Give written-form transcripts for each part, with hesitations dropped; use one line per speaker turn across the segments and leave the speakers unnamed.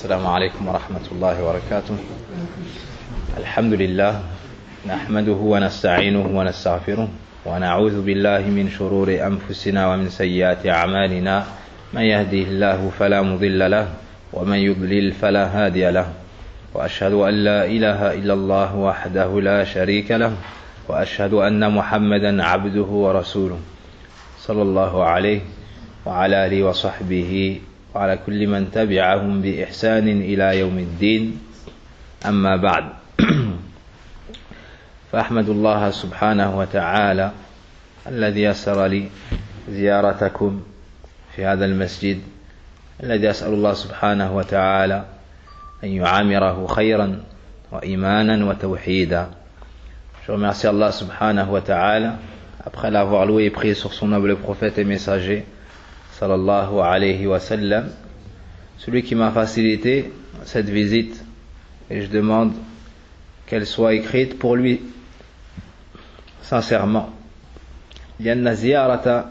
السلام عليكم ورحمة الله وبركاته. الحمد لله نحمده ونستعينه ونستغفره ونعوذ بالله من شرور أنفسنا ومن سيئات أعمالنا. من يهده الله فلا مضل له ومن يضلل فلا هادي له، وأشهد أن لا إله إلا الله وحده لا شريك له، وأشهد أن محمدا عبده ورسوله صلى الله عليه وعلى آله وصحبه وعلى كل من تبعهم بإحسان إلى يوم الدين. أما بعد، فأحمد الله سبحانه وتعالى الذي يسر لي زيارتكم في هذا المسجد الذي أسأل الله سبحانه وتعالى أن يعامره خيرا وإيمانا وتوحيدا. Je remercie Allah subhanahu wa ta'ala, après l'avoir loué et prié sur son noble prophète et messager sallallahu alayhi wa sallam, celui qui m'a facilité cette visite, et je demande qu'elle soit écrite pour lui sincèrement. لأن زيارة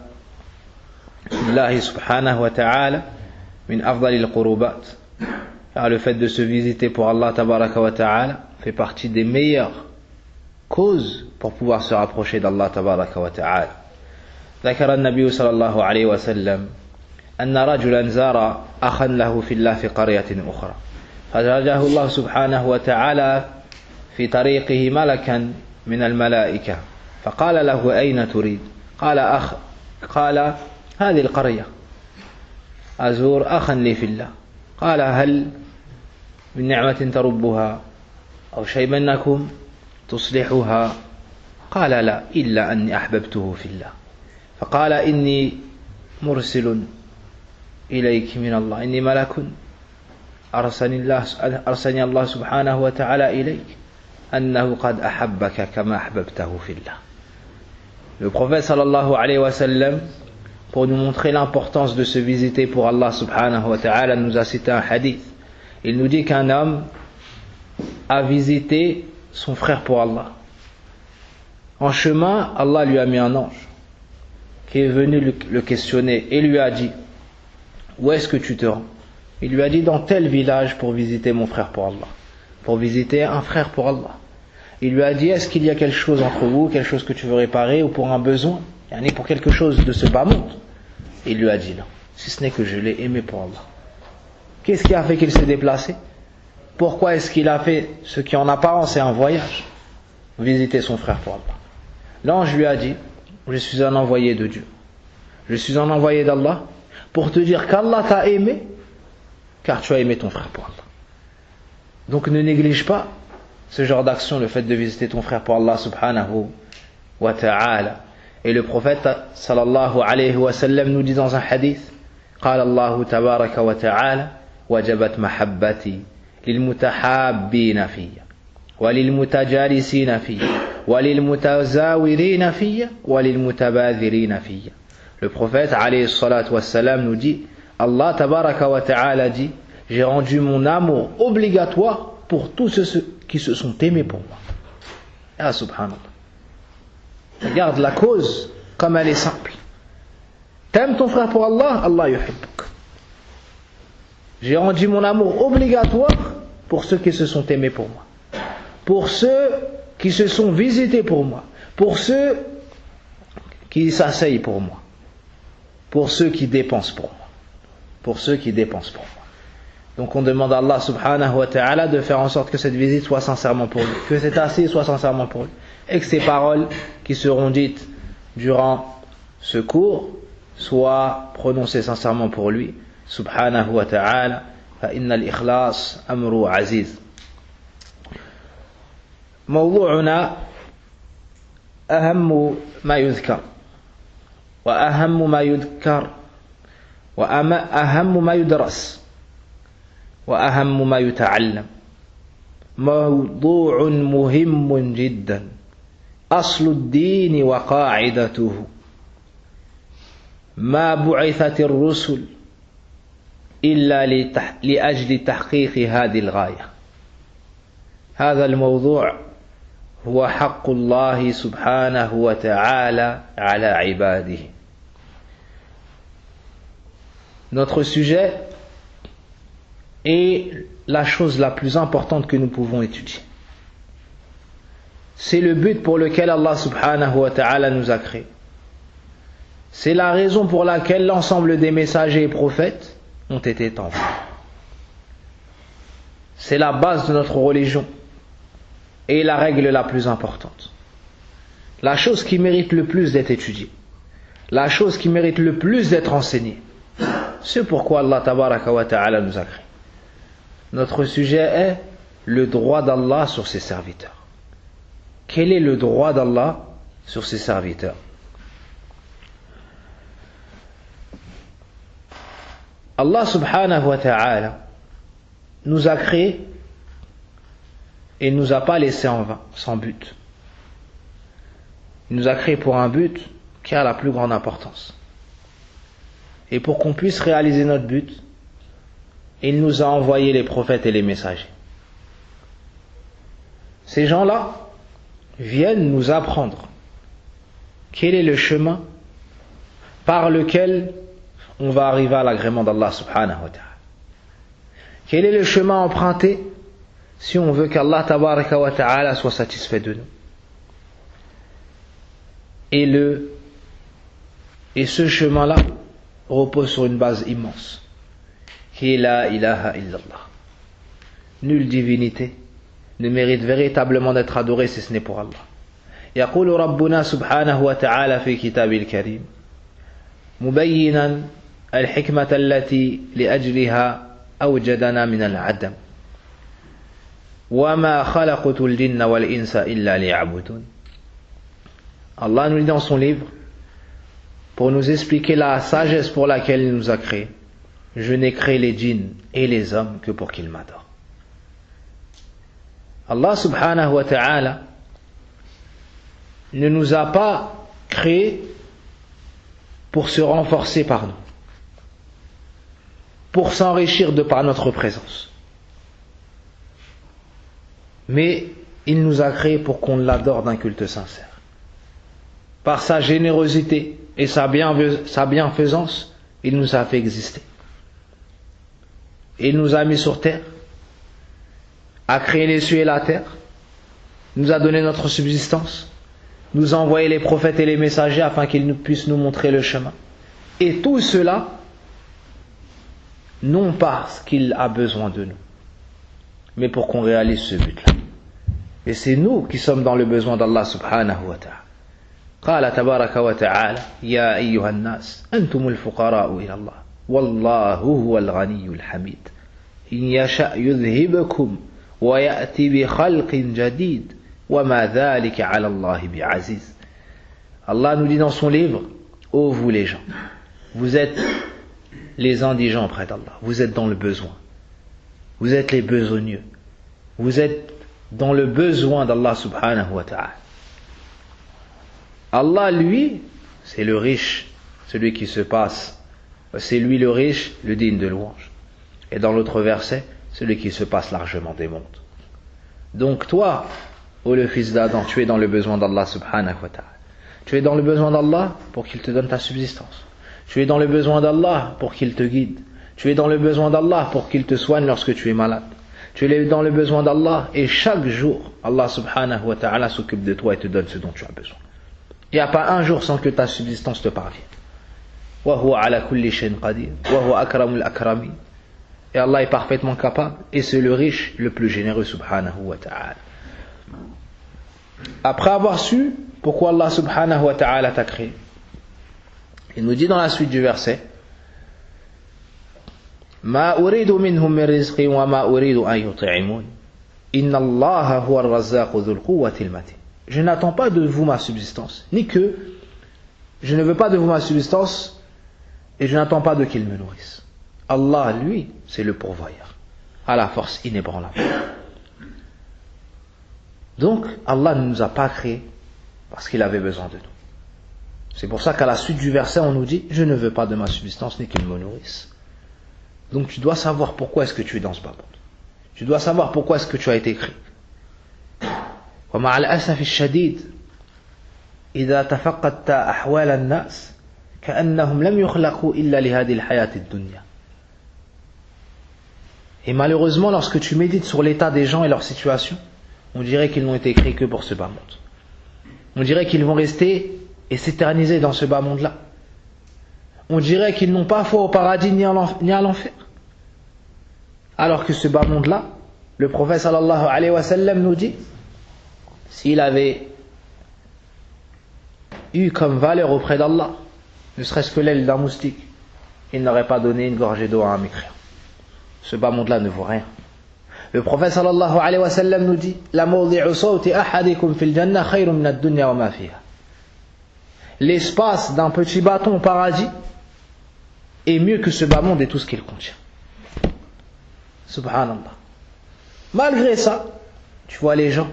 الله سبحانه وتعالى من أفضل القربات. Car le fait de se visiter pour Allah tabaraka wa ta'ala fait partie des meilleures causes pour pouvoir se rapprocher d'Allah tabaraka wa ta'ala. ذكر النبي صلى الله عليه وسلم أن رجلا زار أخا له في الله في قرية أخرى، فزاده الله سبحانه وتعالى في طريقه ملكا من الملائكة، فقال له أين تريد؟ قال هذه القرية أزور أخا لي في الله. قال هل من نعمة تربها أو شيء منكم تصلحها؟ قال لا، إلا أني أحببته في الله. فقال إني مرسل إليك من الله، إني ملك أرسلني الله سبحانه وتعالى إليك أنه قد أحبك كما أحببته في الله. Le prophète sallallahu alayhi wa sallam, pour nous montrer l'importance de se visiter pour Allah subhanahu wa ta'ala, nous a cité un hadith. Il nous dit qu'un homme a visité son frère pour Allah. En chemin, Allah lui a mis un ange qui est venu le questionner et lui a dit: où est-ce que tu te rends? Il lui a dit: dans tel village pour visiter mon frère pour Allah, pour visiter un frère pour Allah. Il lui a dit: est-ce qu'il y a quelque chose entre vous, quelque chose que tu veux réparer, ou pour un besoin, pour quelque chose de ce bas monde? Il lui a dit non, si ce n'est que je l'ai aimé pour Allah. Qu'est-ce qui a fait qu'il s'est déplacé? Pourquoi est-ce qu'il a fait ce qui en apparence est un voyage, visiter son frère pour Allah? L'ange lui a dit: je suis un envoyé de Dieu, je suis un envoyé d'Allah pour te dire qu'Allah t'a aimé car tu as aimé ton frère pour Allah. Donc ne néglige pas ce genre d'action, le fait de visiter ton frère pour Allah subhanahu wa ta'ala. Et le prophète sallallahu alayhi wa sallam nous dit dans un hadith: قال الله تبارك وتعالى وجبت محبتي للمتحابين في وللمتجالسين في وللمتزاورين في وللمتباذرين في. Le prophète alayhi salatu wa salam nous dit: Allah tabaraka wa ta'ala dit: j'ai rendu mon amour obligatoire pour tous ceux qui se sont aimés pour moi. Ah subhanallah. Regarde la cause comme elle est simple. T'aimes ton frère pour Allah, Allah yuhibbuk. J'ai rendu mon amour obligatoire pour ceux qui se sont aimés pour moi, pour ceux qui se sont visités pour moi, pour ceux qui s'asseyent pour moi, pour ceux qui dépensent pour moi, pour ceux qui dépensent pour moi. Donc on demande à Allah subhanahu wa ta'ala de faire en sorte que cette visite soit sincèrement pour lui, que cet assis soit sincèrement pour lui, et que ces paroles qui seront dites durant ce cours soient prononcées sincèrement pour lui subhanahu wa ta'ala. fa inna al-ikhlas amru aziz. موضوعنا أهم ما يذكر وأهم ما يذكر وأهم ما يدرس وأهم ما يتعلم. موضوع مهم جدا، أصل الدين وقاعدته. ما بعثت الرسل إلا لأجل تحقيق هذه الغاية. هذا الموضوع هو حق الله سبحانه وتعالى على عباده. Notre sujet est la chose la plus importante que nous pouvons étudier. C'est le but pour lequel Allah subhanahu wa ta'ala nous a créés. C'est la raison pour laquelle l'ensemble des messagers et prophètes ont été envoyés. C'est la base de notre religion et la règle la plus importante. La chose qui mérite le plus d'être étudiée, la chose qui mérite le plus d'être enseignée. C'est pourquoi Allah tabaraka wa ta'ala nous a créés. Notre sujet est le droit d'Allah sur ses serviteurs. Quel est le droit d'Allah sur ses serviteurs? Allah subhanahu wa ta'ala nous a créés et ne nous a pas laissés en vain, sans but. Il nous a créés pour un but qui a la plus grande importance. Et pour qu'on puisse réaliser notre but, il nous a envoyé les prophètes et les messagers. Ces gens-là viennent nous apprendre quel est le chemin par lequel on va arriver à l'agrément d'Allah subhanahu wa ta'ala. Quel est le chemin emprunté si on veut qu'Allah tabaraka wa ta'ala soit satisfait de nous. Et ce chemin-là repose sur une base immense, qui est la ilaha illallah. Nulle divinité ne mérite véritablement d'être adorée si ce n'est pour Allah. يقول ربنا سبحانه وتعالى في كتابه الكريم مبينا الحكمة التي لأجلها أوجدنا من العدم وما خلقت الجن والإنس إلا ليعبدون. Allah nous dit dans son livre, pour nous expliquer la sagesse pour laquelle il nous a créés: je n'ai créé les djinns et les hommes que pour qu'ils m'adorent. Allah subhanahu wa ta'ala ne nous a pas créés pour se renforcer par nous, pour s'enrichir de par notre présence, mais il nous a créés pour qu'on l'adore d'un culte sincère. Par sa générosité et sa bienfaisance, il nous a fait exister. Il nous a mis sur terre, a créé les cieux et la terre, nous a donné notre subsistance, nous a envoyé les prophètes et les messagers afin qu'ils puissent nous montrer le chemin. Et tout cela, non parce qu'il a besoin de nous, mais pour qu'on réalise ce but-là. Et c'est nous qui sommes dans le besoin d'Allah subhanahu wa ta'ala. قال تبارك وتعالى يا أيها الناس أنتم الفقراء إلى الله والله هو الغني الحميد إن يشأ يذهبكم ويأتي بخلق جديد وما ذلك على الله بعزيز. Allah nous dit dans son livre: ô vous les gens, vous êtes les indigents près d'Allah, vous êtes dans le besoin, vous êtes les besogneux, vous êtes dans le besoin d'Allah subhanahu wa ta'ala. Allah, lui, c'est le riche, celui qui se passe. C'est lui le riche, le digne de louange. Et dans l'autre verset, celui qui se passe largement des mondes. Donc toi, ô le fils d'Adam, tu es dans le besoin d'Allah subhanahu wa ta'ala. Tu es dans le besoin d'Allah pour qu'il te donne ta subsistance. Tu es dans le besoin d'Allah pour qu'il te guide. Tu es dans le besoin d'Allah pour qu'il te soigne lorsque tu es malade. Tu es dans le besoin d'Allah et chaque jour, Allah subhanahu wa ta'ala s'occupe de toi et te donne ce dont tu as besoin. Il n'y a pas un jour sans que ta subsistance te parvienne. وَهُوَ عَلَى كُلِّ شَيْءٍ قَدِيرٌ وَهُوَ أَكْرَمُ الْأَكْرَمِينَ. Et Allah est parfaitement capable, et c'est le riche, le plus généreux subhanahu wa ta'ala. Après avoir su pourquoi Allah subhanahu wa ta'ala t'a créé, il nous dit dans la suite du verset: مَا أُرِيدُ مِنْهُمْ مِنْ رِزْقٍ وَمَا أُرِيدُ أَنْ يُطْعِمُونِ إِنَّ اللَّهَ هُوَ الرَّزَّاقُ ذُو الْقُوَّةِ الْمَتِينِ. Je n'attends pas de vous ma subsistance, ni que je ne veux pas de vous ma subsistance, et je n'attends pas de qu'il me nourrisse. Allah, lui, c'est le pourvoyeur, à la force inébranlable. Donc, Allah ne nous a pas créés parce qu'il avait besoin de nous. C'est pour ça qu'à la suite du verset, on nous dit: je ne veux pas de ma subsistance, ni qu'il me nourrisse. Donc, tu dois savoir pourquoi est-ce que tu es dans ce bas monde. Tu dois savoir pourquoi est-ce que tu as été créé. ومع الأسف الشديد إذا تفقدت أحوال الناس كأنهم لم يخلقوا إلا لهذه الحياة الدنيا. Et malheureusement, lorsque tu médites sur l'état des gens et leur situation, on dirait qu'ils n'ont été créés que pour ce bas monde. On dirait qu'ils vont rester et s'éterniser dans ce bas monde-là. On dirait qu'ils n'ont pas foi au paradis ni à l'enfer. Alors que ce bas monde-là, le prophète sallallahu alayhi wa sallam nous dit, s'il avait eu comme valeur auprès d'Allah, ne serait-ce que l'aile d'un moustique, il n'aurait pas donné une gorgée d'eau à un mécréant. Ce bas monde-là ne vaut rien. Le prophète sallallahu alayhi wa sallam nous dit, la mawdi'u sawti ahadikum fil jannah khayrun min ad-dunya wa ma fiha. L'espace d'un petit bâton au paradis est mieux que ce bas monde et tout ce qu'il contient. Subhanallah. Malgré ça, tu vois les gens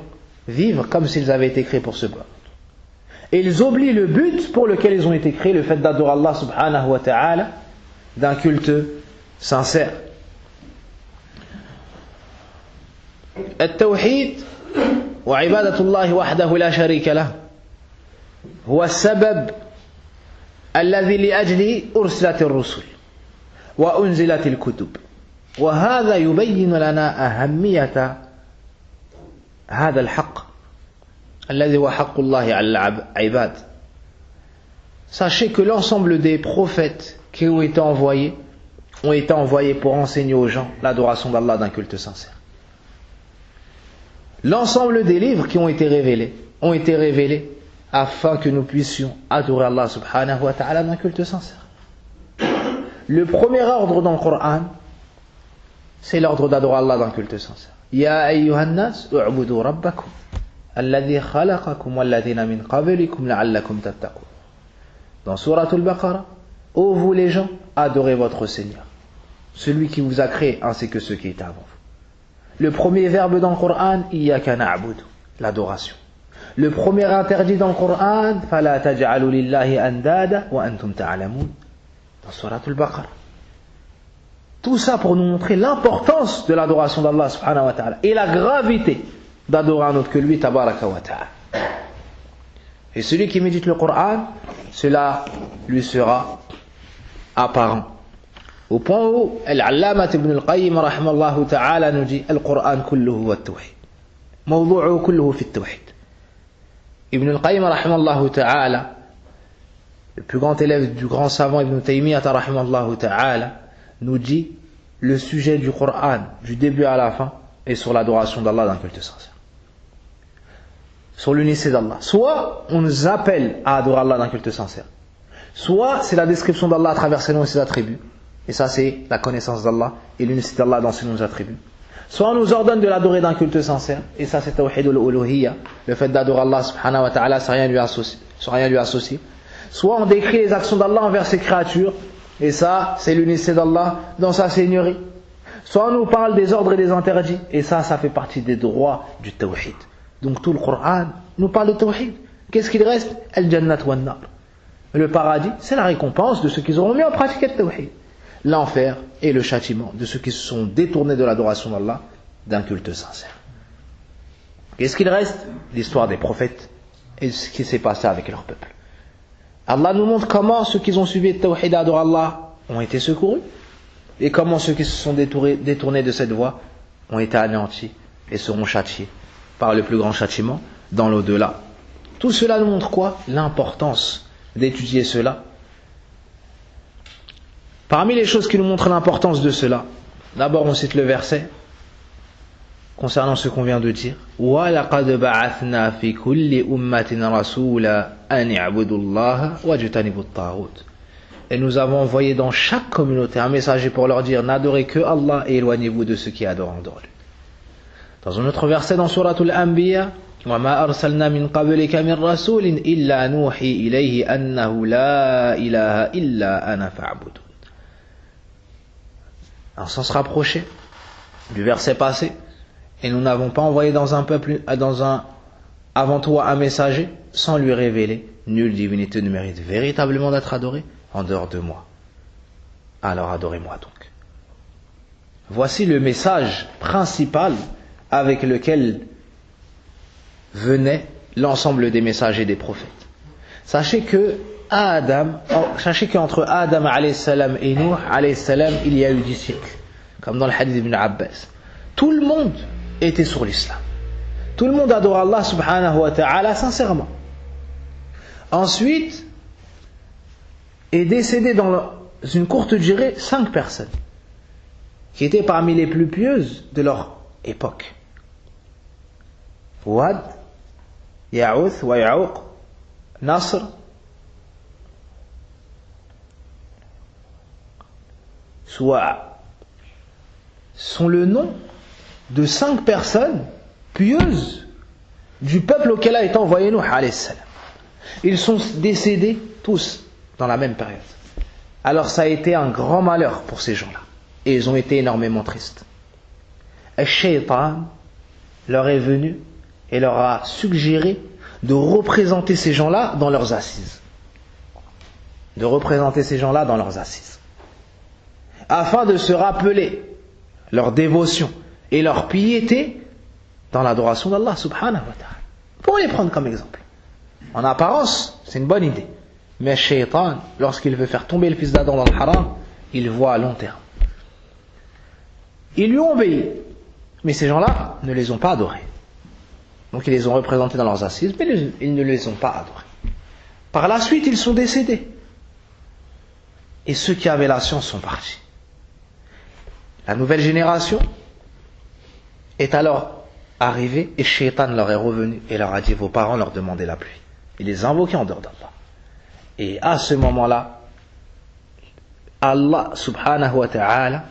vivre comme s'ils avaient été créés pour ce bas monde. Et ils oublient le but pour lequel ils ont été créés, le fait d'adorer Allah subhanahu wa ta'ala, d'un culte sincère. التوحيد وعبادة الله وحده لا شريك له هو السبب الذي لأجله أرسلت الرسل وأنزلت الكتب وهذا يبين لنا أهمية هذا الحق الذي هو حق الله على العباد. Sachez que l'ensemble des prophètes qui ont été envoyés pour enseigner aux gens l'adoration d'Allah d'un culte sincère. L'ensemble des livres qui ont été révélés afin que nous puissions adorer Allah subhanahu wa ta'ala d'un culte sincère. Le premier ordre dans le Coran, c'est l'ordre d'adorer Allah d'un culte sincère. Ya ayyuhan nas u'budu rabbakum alladhi khalaqakum walladhina min qablikum la'allakum tattaqun. Dans Surat al-Baqarah, ô vous les gens, adorez votre Seigneur, celui qui vous a créé ainsi que ceux qui étaient avant vous. Le premier verbe dans le Coran, iyyaka na'budu, l'adoration. Le premier interdit dans le Coran, fala taj'alu lillahi andada wa antum ta'lamun, dans Surat al-Baqarah. Tout ça pour nous montrer l'importance de l'adoration d'Allah subhanahu wa ta'ala et la gravité d'adorer un autre que lui, tabaraka wa ta'ala. Et celui qui médite le Coran, cela lui sera apparent. Au point où Al-Allamat ibn al-Qayyim rahimallahu ta'ala nous dit Al-Qur'an kulluhu wa at-tawhid. Mawdu'uhu kulluhu fi at-tawhid. Ibn al-Qayyim rahimallahu ta'ala, le plus grand élève du grand savant Ibn Taymiyyah rahimallahu ta'ala, nous dit le sujet du Coran, du début à la fin, est sur l'adoration d'Allah d'un culte sincère. Sur l'unicité d'Allah. Soit on nous appelle à adorer Allah d'un culte sincère, soit c'est la description d'Allah à travers ses noms et ses attributs. Et ça c'est la connaissance d'Allah et l'unicité d'Allah dans ses noms et ses attributs. Soit on nous ordonne de l'adorer d'un culte sincère, et ça c'est Tawhid al-Uluhiyya, le fait d'adorer Allah subhanahu wa ta'ala sans rien lui associer. Soit on décrit les actions d'Allah envers ses créatures, et ça c'est l'unicité d'Allah dans sa seigneurie. Soit on nous parle des ordres et des interdits, et ça fait partie des droits du Tawhid. Donc tout le Coran nous parle de Tawhid. Qu'est-ce qu'il reste? Al-Jannat wa an-Nar. Le paradis, c'est la récompense de ceux qui auront mis en pratique le Tawhid. L'enfer et le châtiment de ceux qui se sont détournés de l'adoration d'Allah d'un culte sincère. Qu'est-ce qu'il reste? L'histoire des prophètes et ce qui s'est passé avec leur peuple. Allah nous montre comment ceux qui ont suivi le Tawhid et adoré Allah ont été secourus, et comment ceux qui se sont détournés de cette voie ont été anéantis et seront châtiés par le plus grand châtiment dans l'au-delà. Tout cela nous montre quoi? L'importance d'étudier cela. Parmi les choses qui nous montrent l'importance de cela, d'abord on cite le verset concernant ce qu'on vient de dire. وَلَقَدْ بَعَثْنَا فِي كُلِّ أُمَّةٍ رَسُولًا أَنِ اعْبُدُوا اللَّهَ وَاجْتَنِبُوا الطَّاغُوتَ. Et nous avons envoyé dans chaque communauté un messager pour leur dire n'adorez que Allah et éloignez-vous de ceux qui adorent en dehors de lui. Dans un autre verset dans Surat al-Anbiya, وَمَا أَرْسَلْنَا مِنْ قَبْلِكَ مِنْ رَسُولٍ إِلَّا نُوحِي إِلَيْهِ أَنَّهُ لَا إِلَهَ إِلَّا أَنَا فَاعْبُدُونِ. Un sens rapproché du verset passé, et nous n'avons pas envoyé avant toi un messager sans lui révéler nulle divinité ne mérite véritablement d'être adorée en dehors de moi. Alors adorez-moi donc. Voici le message principal avec lequel venait l'ensemble des messagers des prophètes. Sachez qu'entre Adam alayhi salam et Nuh alayhi salam, il y a eu 10 siècles. comme dans le hadith d'Ibn Abbas. Tout le monde était sur l'islam. Tout le monde adore Allah subhanahu wa ta'ala sincèrement. Ensuite, est décédé dans une courte durée 5 personnes qui étaient parmi les plus pieuses de leur époque. Wad, Ya'outh, wa Ya'ouq, Nasr, Suwa' sont le nom de 5 personnes pieuses du peuple auquel a été envoyé Nuh alayhi salam. Ils sont décédés tous dans la même période. Alors ça a été un grand malheur pour ces gens-là. Et ils ont été énormément tristes. Le shaitan leur est venu et leur a suggéré de représenter ces gens-là dans leurs assises. De représenter ces gens-là dans leurs assises. Afin de se rappeler leur dévotion et leur piété dans l'adoration d'Allah subhanahu wa ta'ala. Pour les prendre comme exemple. En apparence, c'est une bonne idée. Mais Shaitan, lorsqu'il veut faire tomber le fils d'Adam dans le haram, il voit à long terme. Ils lui ont obéi. Mais ces gens-là ne les ont pas adorés. Donc ils les ont représentés dans leurs assises, mais ils ne les ont pas adorés. Par la suite, ils sont décédés. Et ceux qui avaient la science sont partis. La nouvelle génération est alors arrivée et Shaitan leur est revenu et leur a dit: vos parents leur demandaient la pluie. Il les invoquait en dehors d'Allah. Et à ce moment-là, Allah subhanahu wa ta'ala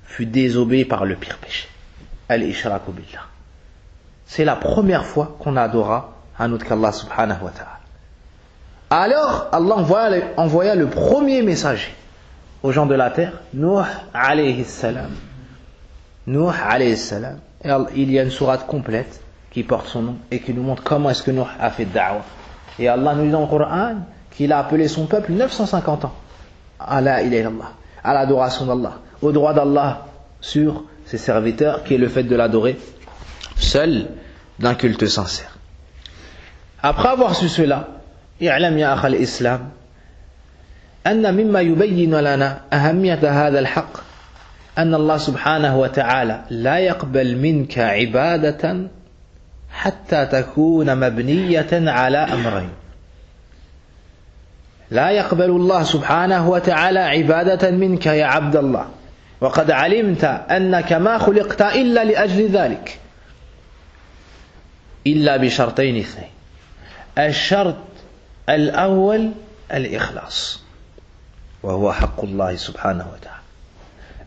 fut désobéi par le pire péché. Al-Ishraku billah. C'est la première fois qu'on adora un autre qu'Allah subhanahu wa ta'ala. Alors, Allah envoya le premier messager aux gens de la terre, Nuh alayhi salam. Nuh alayhi salam. Et il y a une sourate complète qui porte son nom et qui nous montre comment est-ce que Nuh a fait da'wah. Et Allah nous dit dans le Coran qu'il a appelé son peuple 950 ans à la ilaha illallah, à l'adoration d'Allah, au droit d'Allah sur ses serviteurs, qui est le fait de l'adorer seul, d'un culte sincère. Après avoir su cela, i'lam ya akhal islam anna mimma yubayyin lana ahamiyata hadha al-haqq أن الله سبحانه وتعالى لا يقبل منك عبادة حتى تكون مبنية على أمرين. لا يقبل الله سبحانه وتعالى عبادة منك يا عبد الله، وقد علمت أنك ما خلقت إلا لأجل ذلك، إلا بشرطين اثنين. الشرط الأول الإخلاص، وهو حق الله سبحانه وتعالى.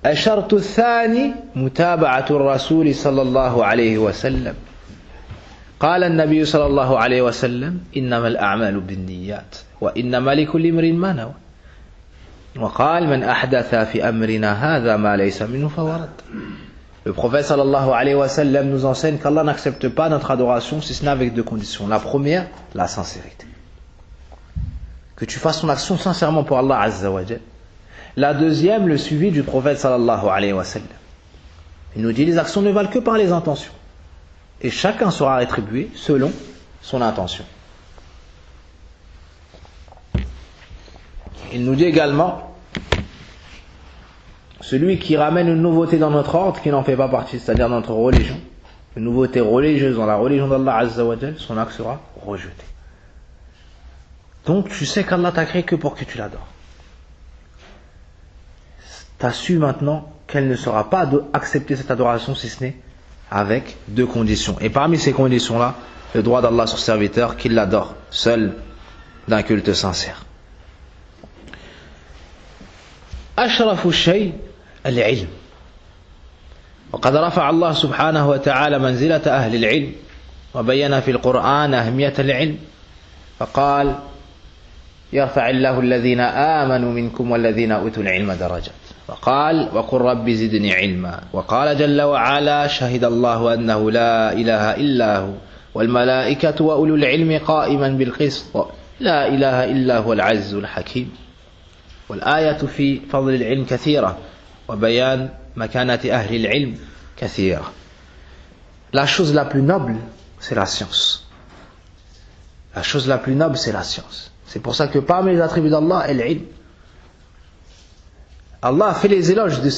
الشرط الثاني متابعة الرسول صلى الله عليه وسلم. قال النبي صلى الله عليه وسلم: إنما الأعمال بالنيات وإنما لكل امرئ ما نوى. وقال: من أحدث في أمرنا هذا ما ليس منه فهو رد. Le prophète sallallahu alayhi wa sallam nous enseigne qu'Allah n'accepte pas notre adoration si ce n'est avec 2 conditions. La première, la sincérité. Que tu fasses ton action sincèrement pour Allah azza wa jalla. La deuxième, le suivi du prophète sallallahu alayhi wa sallam. Il nous dit: les actions ne valent que par les intentions. Et chacun sera rétribué selon son intention. Il nous dit également: celui qui ramène une nouveauté dans notre ordre qui n'en fait pas partie, c'est-à-dire dans notre religion, une nouveauté religieuse dans la religion d'Allah azza wa jalla, son acte sera rejeté. Donc tu sais qu'Allah t'a créé que pour que tu l'adores. Tu as su maintenant qu'elle ne sera pas accepter cette adoration si ce n'est avec 2 conditions. Et parmi ces conditions-là, le droit d'Allah sur serviteur, qu'il l'adore seul, d'un culte sincère. أشرف الشيء العلم، وقد رفع الله سبحانه وتعالى منزلة أهل العلم وبين في القرآن أهمية العلم، فقال: يرفع الله الذين آمنوا منكم والذين أوتوا العلم درجات. وقال: وقل رب زدني علما. وقال جل وعلا: شهد الله أنه لا إله إلا هو والملائكة وأولو العلم قائما بالقسط لا إله إلا هو العزيز الحكيم. والآية في فضل العلم كثيرة وبيان مكانة أهل العلم كثيرة. La chose la plus noble, c'est la science. La chose la plus noble, c'est la science. C'est pour ça que parmi les attributs d'Allah, el-ilm. Allah a fait les éloges de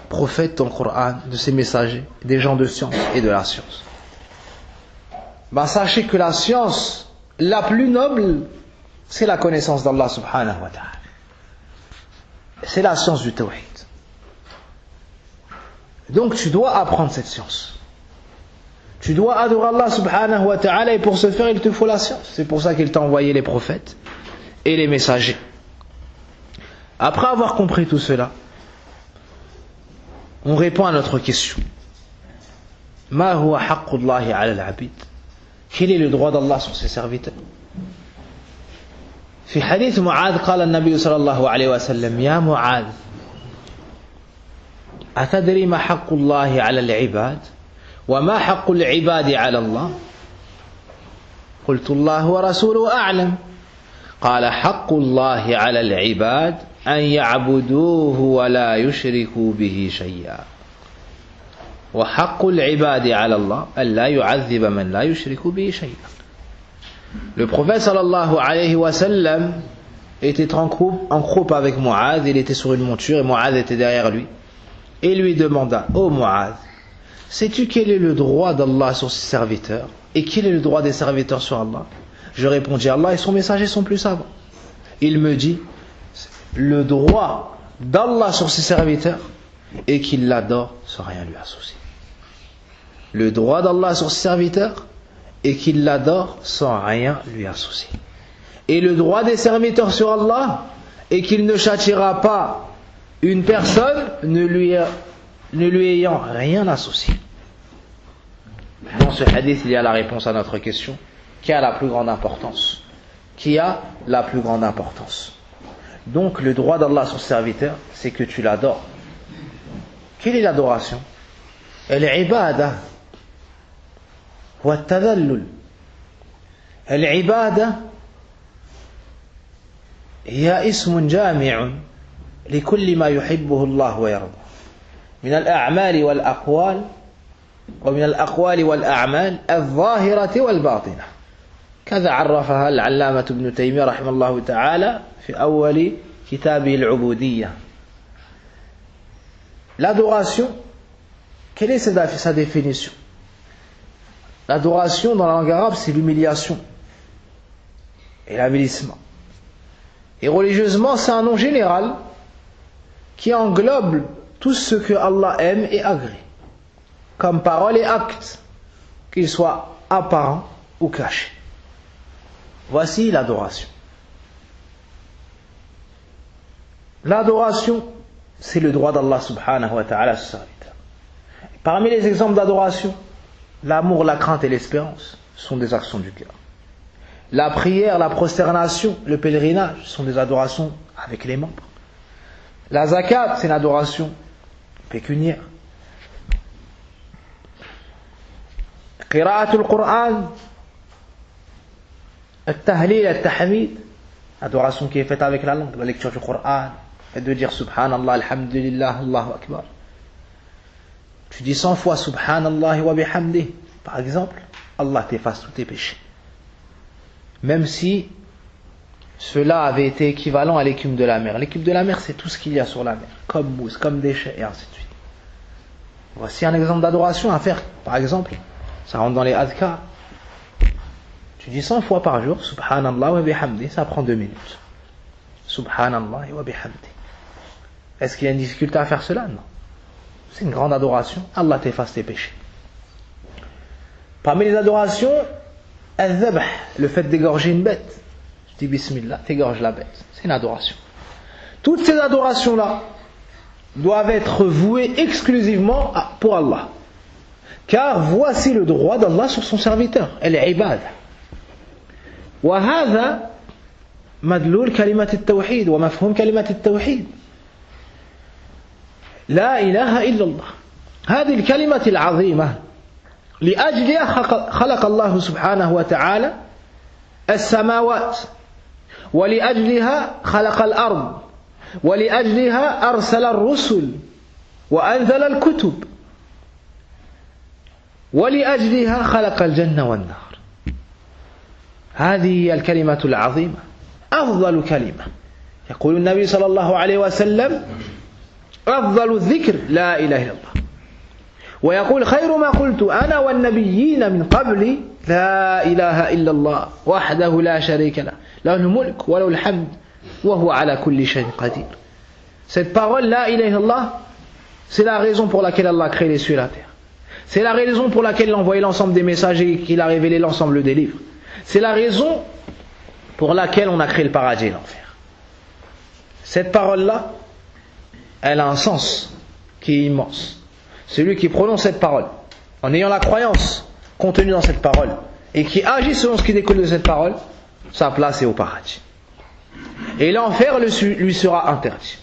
prophètes dans le Coran, de ses messagers, des gens de science et de la science. Sachez que la science la plus noble, c'est la connaissance d'Allah subhanahu wa ta'ala. C'est la science du tawhid. Donc tu dois apprendre cette science. Tu dois adorer Allah subhanahu wa ta'ala, et pour ce faire il te faut la science. C'est pour ça qu'il t'a envoyé les prophètes et les messagers. Après avoir compris tout cela, on répond à notre question. Ma huwa haqqullahi ala al-abid? Quel est le droit d'Allah sur ses serviteurs? في حديث معاذ قال النبي صلى الله عليه وسلم يا معاذ أتدري ما حق الله على العباد وما حق العباد على الله؟ قلت الله ورسوله أعلم. قال حق الله على العباد أن يعبدوه ولا يشركوا به شيئا وحق العباد على الله أن لا يعذب من لا يشرك به شيئا. Le prophète sallallahu alayhi wa sallam était en groupe avec Mu'adh. Il était sur une monture et Mu'adh était derrière lui. Et lui demanda: ô Mu'adh, sais-tu quel est le droit d'Allah sur ses serviteurs et quel est le droit des serviteurs sur Allah? Je répondis: Allah et son messager sont plus savants. Il me dit: le droit d'Allah sur ses serviteurs et qu'il l'adore sans rien lui associer. Le droit d'Allah sur ses serviteurs et qu'il l'adore sans rien lui associer. Et le droit des serviteurs sur Allah et qu'il ne châtiera pas une personne ne lui ayant rien associé. Dans ce hadith, il y a la réponse à notre question. Qui a la plus grande importance? Qui a la plus grande importance? Donc le droit d'Allah sur ses serviteurs, c'est que tu l'adores. Quelle est l'adoration? Al-ibada wa at-tadallul. Al-ibada هي اسم جامع لكل ما يحبه الله ويرضاه من الأعمال والأقوال ومن الأقوال والأعمال الظاهرة والباطنة. كذا عرفها العلامة ابن تيمية رحمه الله تعالى في أول كتابه العبودية. L'adoration, quelle est sa définition? L'adoration dans la langue arabe, c'est l'humiliation et l'avilissement. Et religieusement, c'est un nom général qui englobe tout ce que Allah aime et agrée, comme paroles et actes, qu'ils soient apparents ou cachés. Voici l'adoration. L'adoration, c'est le droit d'Allah subhanahu wa ta'ala sur sa serviteur. Parmi les exemples d'adoration, l'amour, la crainte et l'espérance sont des actions du cœur. La prière, la prosternation, le pèlerinage sont des adorations avec les membres. La zakat, c'est une adoration pécuniaire. Qira'atul Qur'an, al-tahlil, al-tahmid, adoration qui est faite avec la langue, la lecture du Qur'an, et de dire Subhanallah, Alhamdulillah, Allahu Akbar. Tu dis 100 fois Subhanallah wa bihamdih, par exemple, Allah t'efface tous tes péchés. Même si cela avait été équivalent à l'écume de la mer. L'écume de la mer, c'est tout ce qu'il y a sur la mer, comme mousse, comme déchets, et ainsi de suite. Voici un exemple d'adoration à faire. Par exemple, ça rentre dans les adhkar. Tu dis 100 fois par jour Subhanallah wa bihamdi, ça prend 2 minutes. Subhanallah wa bihamdi. Est-ce qu'il y a une difficulté à faire cela? Non. C'est une grande adoration. Allah t'efface tes péchés. Parmi les adorations, al-dhabh, le fait d'égorger une bête. Je dis Bismillah, t'égorges la bête. C'est une adoration. Toutes ces adorations-là doivent être vouées exclusivement pour Allah. Car voici le droit d'Allah sur son serviteur. Elle est ibad. وهذا مدلول كلمة التوحيد ومفهوم كلمة التوحيد. لا إله إلا الله. هذه الكلمة العظيمة لأجلها خلق الله سبحانه وتعالى السماوات ولأجلها خلق الأرض ولأجلها أرسل الرسل وأنزل الكتب ولأجلها خلق الجنة والنار. هذه هي الكلمة العظيمة أفضل كلمة. يقول النبي صلى الله عليه وسلم أفضل الذكر لا إله إلا الله ويقول خير ما قلت أنا والنبيين من قبلي لا إله إلا الله وحده لا شريك له له الملك وله الحمد وهو على كل شيء قدير. Cette parole la ilaha illallah, c'est la raison pour laquelle Allah a créé les cieux et la terre. C'est la raison pour laquelle il a envoyé l'ensemble des messagers et qu'il a révélé l'ensemble des livres. C'est la raison pour laquelle on a créé le paradis et l'enfer. Cette parole-là, elle a un sens qui est immense. Celui qui prononce cette parole, en ayant la croyance contenue dans cette parole, et qui agit selon ce qui découle de cette parole, sa place est au paradis. Et l'enfer lui sera interdit.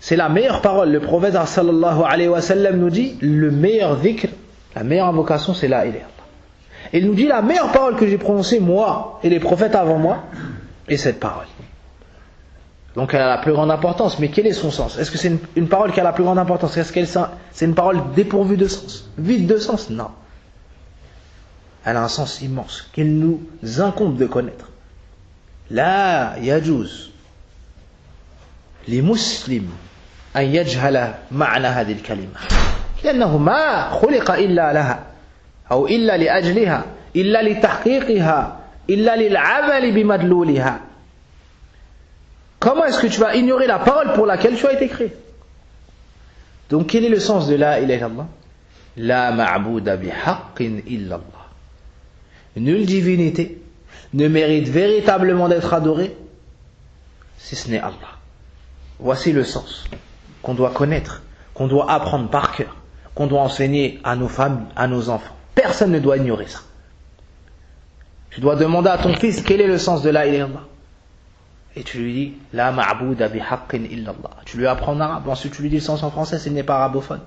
C'est la meilleure parole. Le prophète sallallahu alayhi wa sallam nous dit, le meilleur dhikr, la meilleure invocation, c'est la ilaha illallah. Il nous dit, la meilleure parole que j'ai prononcée, moi, et les prophètes avant moi, est cette parole. Donc elle a la plus grande importance, mais quel est son sens? Est-ce que c'est une parole qui a la plus grande importance? Est-ce que c'est une parole dépourvue de sens? Vide de sens? Non. Elle a un sens immense, qu'il nous incombe de connaître. La yajuz li muslim an yajhala ma'na hadhihi al-kalima لأنه ما خلق إلا لها أو إلا لأجلها إلا لتحقيقها إلا للعمل بمدلولها. Comment est-ce que tu vas ignorer la parole pour laquelle tu as été créé? Donc quel est le sens de la ilaha illallah? La ma'bouda bihaqqin illallah. Nulle divinité ne mérite véritablement d'être adorée si ce n'est Allah. Voici le sens qu'on doit connaître, qu'on doit apprendre par cœur, qu'on doit enseigner à nos familles, à nos enfants. Personne ne doit ignorer ça. Tu dois demander à ton fils quel est le sens de la ilaha illallah. Et tu lui dis la ma'bouda bihaqqin illallah. Tu lui apprends en arabe, ensuite tu lui dis le sens en français s'il n'est pas arabophone.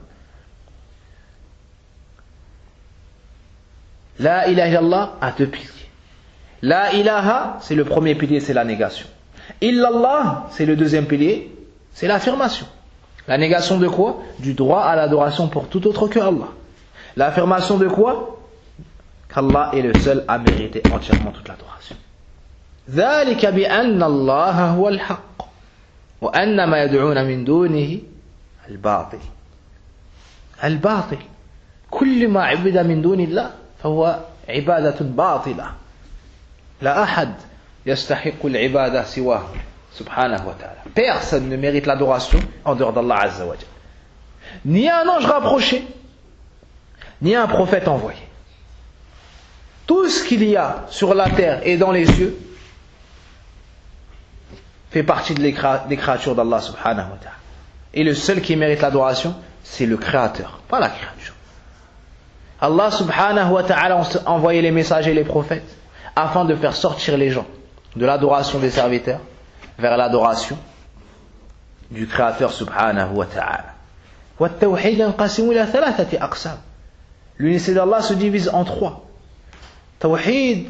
La ilaha illallah a deux piliers. La ilaha, c'est le premier pilier, c'est la négation. Illallah, c'est le deuxième pilier, c'est l'affirmation. La négation de quoi? Du droit à l'adoration pour tout autre que Allah. L'affirmation de quoi? Qu'Allah est le seul à mériter entièrement toute l'adoration. ذلك بأن الله هو الحق وأن ما يدعون من دونه الباطل. الباطل كل ما عبد من دون الله فهو عبادة باطلة. لا أحد يستحق العبادة سواه سبحانه وتعالى. Personne ne mérite l'adoration en dehors d'Allah Azza wa Jalla. Ni un ange rapproché, ni un prophète envoyé. Tout ce qu'il y a sur la terre et dans les cieux fait partie des créatures d'Allah subhanahu wa ta'ala. Et le seul qui mérite l'adoration, c'est le créateur, pas la créature. Allah subhanahu wa ta'ala a envoyé les messagers et les prophètes afin de faire sortir les gens de l'adoration des serviteurs vers l'adoration du créateur subhanahu wa ta'ala. والتوحيد ينقسم إلى ثلاثة أقسام. L'unité d'Allah se divise en trois. توحيد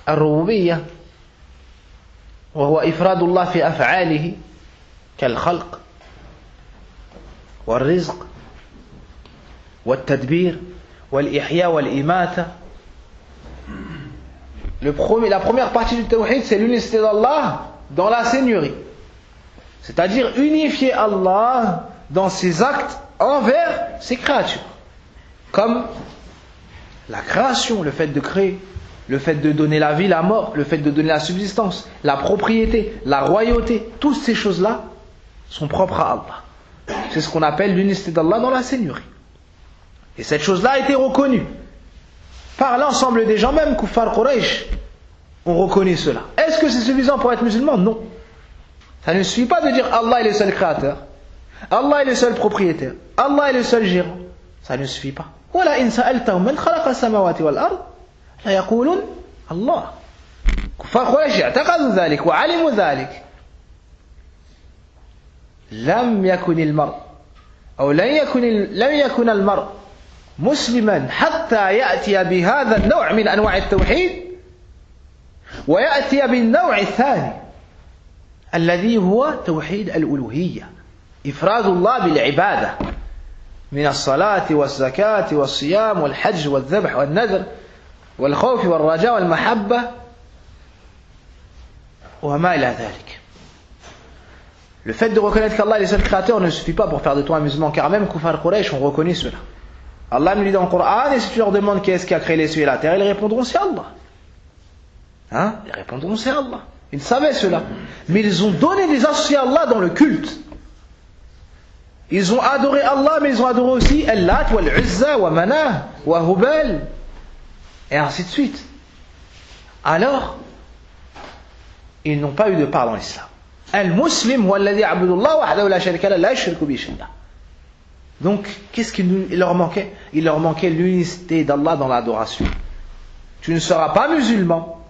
الربوبية وهو إفراد الله في أفعاله كالخلق والرزق والتدبير والإحياء والإماتة. La première partie du tawhid, c'est l'unicité d'Allah dans la seigneurie, c'est-à-dire unifier Allah dans ses actes envers ses créatures, comme la création, le fait de créer, le fait de donner la vie, la mort, le fait de donner la subsistance, la propriété, la royauté. Toutes ces choses-là sont propres à Allah. C'est ce qu'on appelle l'unicité d'Allah dans la seigneurie. Et cette chose-là a été reconnue par l'ensemble des gens, même Kuffar Quraysh ont reconnu cela. Est-ce que c'est suffisant pour être musulman? Non. Ça ne suffit pas de dire Allah est le seul créateur, Allah est le seul propriétaire, Allah est le seul gérant. Ça ne suffit pas. وَلَئِنْ سَأَلْتَهُمْ مَنْ خَلَقَ السَّمَاوَاتِ وَالْأَرْضِ لَيَقُولُونَ الله. كفار قريش اعتقدوا ذلك وعلموا ذلك. لم يكن المرء أو لم يكن المرء مسلما حتى يأتي بهذا النوع من أنواع التوحيد ويأتي بالنوع الثاني الذي هو توحيد الألوهية، إفراد الله بالعبادة من الصلاة والزكاة والصيام والحج والذبح والنذر والخوف والرجاء والمحبة وما إلى ذلك. Le fait de reconnaître qu'Allah est le seul créateur ne suffit pas pour faire de toi un musulman, car même Kufar Quraysh ont reconnu cela. Allah nous dit dans le Coran, et si tu leur demandes qui est-ce qui a créé les cieux et la terre, ils répondront c'est Allah. Hein? Ils répondront c'est Allah. Ils savaient cela. Mais ils ont donné des associés à Allah dans le culte. Ils ont adoré Allah, mais ils ont adoré aussi Al-Lat, Wal-Uzza, wa Manah, wa Hubal, et ainsi de suite. Alors, ils n'ont pas eu de part dans l'islam. Al-Muslim, huwa alladhi ya'budu Allah wahdahu la sharika lahu la yushriku bihi shay'an. Donc, qu'est-ce qu'il leur manquait? Il leur manquait l'unicité d'Allah dans l'adoration. Tu ne seras pas musulman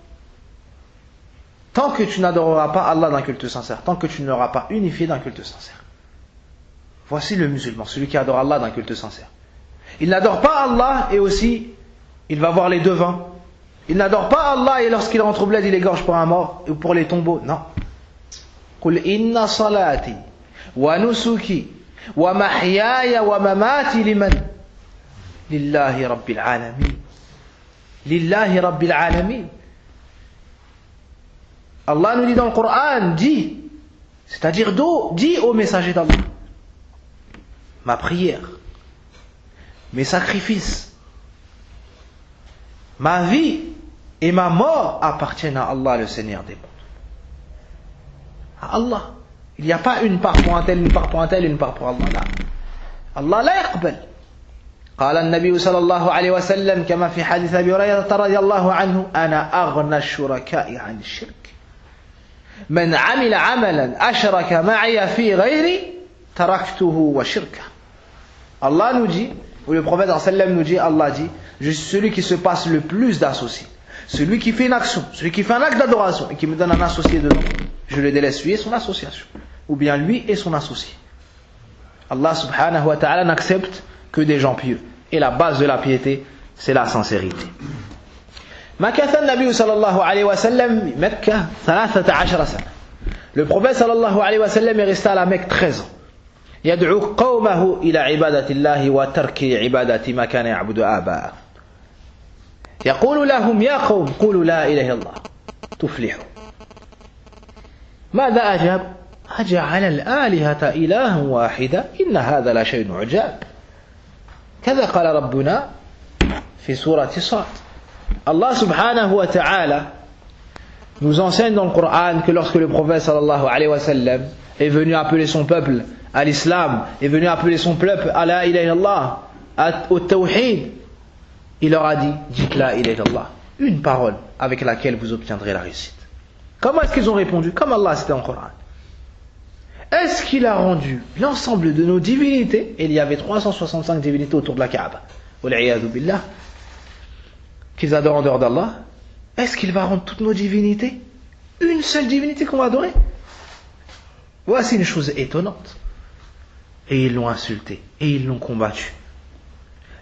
tant que tu n'adoreras pas Allah d'un culte sincère, tant que tu ne l'auras pas unifié d'un culte sincère. Voici le musulman, celui qui adore Allah d'un culte sincère. Il n'adore pas Allah et aussi, il va voir les devins. Il n'adore pas Allah et lorsqu'il rentre au bled, il égorge pour un mort ou pour les tombeaux. Non. Qul inna salati wa nusuki wa mahyaya wa mamati liman lillahi rabbil alamin. Lillahi rabbil alamin. Allah nous dit dans le Coran, dis, c'est-à-dire dis au messager d'Allah, ma prière, mes sacrifices, ma vie et ma mort appartiennent à Allah, le Seigneur des mondes. À Allah. Il n'y a pas une part pour un tel, une part pour un tel, une part pour Allah. Là. Allah la yaqbal. قال النبي صلى الله عليه وسلم كما في حديث أبي هريرة رضي الله عنه أنا أغنى الشركاء عن الشرك من عمل عملا أشرك معي في غيري تركته وشركه. Allah nous dit, ou le prophète sallam nous dit, Allah dit, je suis celui qui se passe le plus d'associés. Celui qui fait une action, celui qui fait un acte d'adoration et qui me donne un associé dedans, je le délaisse lui et son association. Ou bien lui et son associé. Allah subhanahu wa ta'ala n'accepte que des gens pieux. Et la base de la piété, c'est la sincérité. مكث النبي صلى الله عليه وسلم مكة 13 سنة. Le prophète sallallahu alayhi wa sallam est resté à la Mecque 13 ans. يدعو قومه إلى عبادة الله وترك عبادة ما كان يعبد آباءه. يقول لهم يا قوم قولوا لا إله إلا الله تفلحوا. ماذا أجاب؟ أجعل الآلهة إلها واحدا إن هذا لشيء عجاب. كذا قال ربنا في سورة صاد. Allah subhanahu wa ta'ala nous enseigne dans le Coran que lorsque le prophète sallallahu alayhi wa sallam est venu appeler son peuple à l'islam, est venu appeler son peuple à la ilaha illallah, au tawhid, il leur a dit, dites la ilaha illallah, une parole avec laquelle vous obtiendrez la réussite. Comment est-ce qu'ils ont répondu? Comme Allah c'était en Coran. Est-ce qu'il a rendu l'ensemble de nos divinités, et il y avait 365 divinités autour de la Kaaba, wal'iyadhu billah, qu'ils adorent en dehors d'Allah, est-ce qu'il va rendre toutes nos divinités une seule divinité qu'on va adorer? Voici une chose étonnante. Et ils l'ont insulté, et ils l'ont combattu.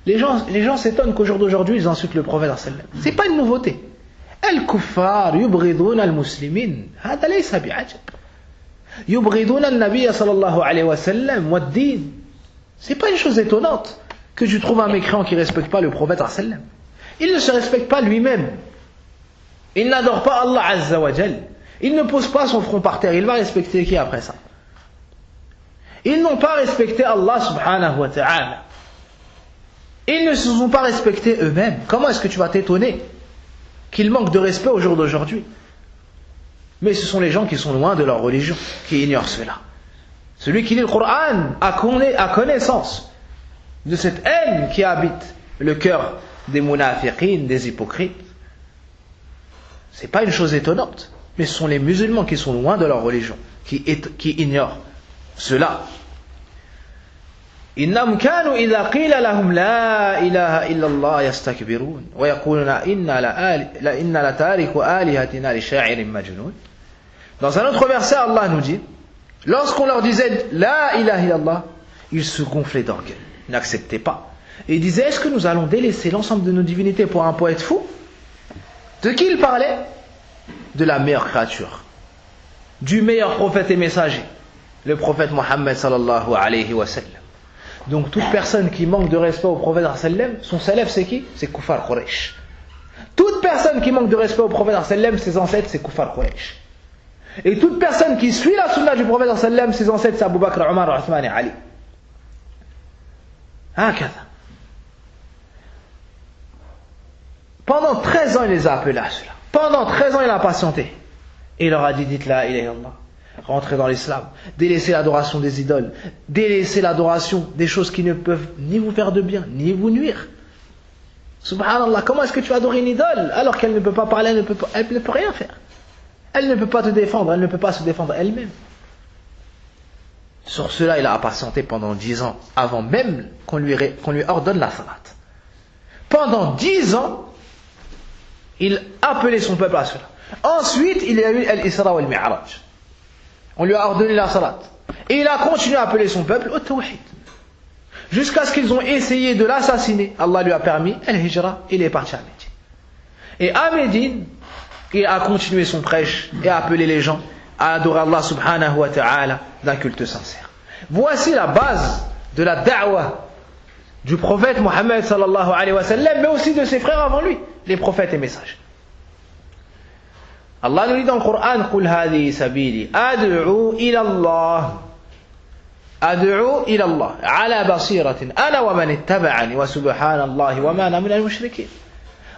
Les gens s'étonnent qu'au jour d'aujourd'hui, ils insultent le prophète. C'est pas une nouveauté. Al-kuffar yubghiduna al-muslimin. Hada laysa bi'ajab. Yubghiduna al-nabiy sallallahu alayhi wa sallam wa ad-din. C'est pas une chose étonnante que tu trouves un mécréant qui respecte pas le prophète sallam. Il ne se respecte pas lui-même. Il n'adore pas Allah Azza wa Jal. Il ne pose pas son front par terre. Il va respecter qui après ça? Ils n'ont pas respecté Allah subhanahu wa ta'ala. Ils ne se sont pas respectés eux-mêmes. Comment est-ce que tu vas t'étonner qu'ils manquent de respect au jour d'aujourd'hui? Mais ce sont les gens qui sont loin de leur religion, qui ignorent cela. Celui qui lit le Coran a connaissance de cette haine qui habite le cœur des munafiqines, des hypocrites. C'est pas une chose étonnante, mais ce sont les musulmans qui sont loin de leur religion, qui ignorent cela. إنهم كانوا إذا قيل لهم لا إله إلا الله يستكبرون ويقولون إنا لتارك آلهتنا لشاعر مجنون. Dans un autre verset, Allah nous dit, lorsqu'on leur disait la ilaha illallah, ils se gonflaient d'orgueil, ils n'acceptaient pas. Et ils disaient, est-ce que nous allons délaisser l'ensemble de nos divinités pour un poète fou? De qui il parlait? De la meilleure créature, du meilleur prophète et messager, le prophète Mohammed sallallahu alayhi wa sallam. Donc toute personne qui manque de respect au prophète sallam, son salaf c'est qui? C'est Kufar Quraysh. Toute personne qui manque de respect au prophète sallam, ses ancêtres c'est Kufar Quraysh. Et toute personne qui suit la sunna du prophète sallallahu alayhi wa sallam, ses ancêtres, c'est Abu Bakr, Omar, Othman et Ali. Pendant 13 ans, il les a appelés à cela. Pendant 13 ans, il a patienté. Et il leur a dit, dites la ilaha illallah. Rentrez dans l'islam. Délaissez l'adoration des idoles. Délaissez l'adoration des choses qui ne peuvent ni vous faire de bien, ni vous nuire. Subhanallah, comment est-ce que tu adores une idole alors qu'elle ne peut pas parler, elle ne peut rien faire. Elle ne peut pas te défendre, elle ne peut pas se défendre elle-même. Sur cela, il a patienté pendant 10 ans, avant même qu'on lui ordonne la salat. Pendant 10 ans, il appelait son peuple à cela. Ensuite, il y a eu l'Isra wal Mi'raj. On lui a ordonné la salat. Et il a continué à appeler son peuple au tawhid. Jusqu'à ce qu'ils ont essayé de l'assassiner. Allah lui a permis, al-hijra, il est parti à Médine. Et à Médine, il a continué son prêche et a appelé les gens à adorer Allah subhanahu wa ta'ala d'un culte sincère. Voici la base de la da'wah du prophète Mohammed sallallahu alayhi wa sallam, mais aussi de ses frères avant lui, les prophètes et messagers. Allah nous dit dans le Coran, قُلْ هَذِهِ سَبِيلِي أَدْعُو إِلَى اللَّهِ أَدْعُو إِلَى اللَّهِ عَلَى بَصِيرَةٍ أَنَا وَمَنِ اتَّبَعَنِي وَسُبْحَانَ اللَّهِ وَمَا أَنَا مِنَ الْمُشْرِكِينَ.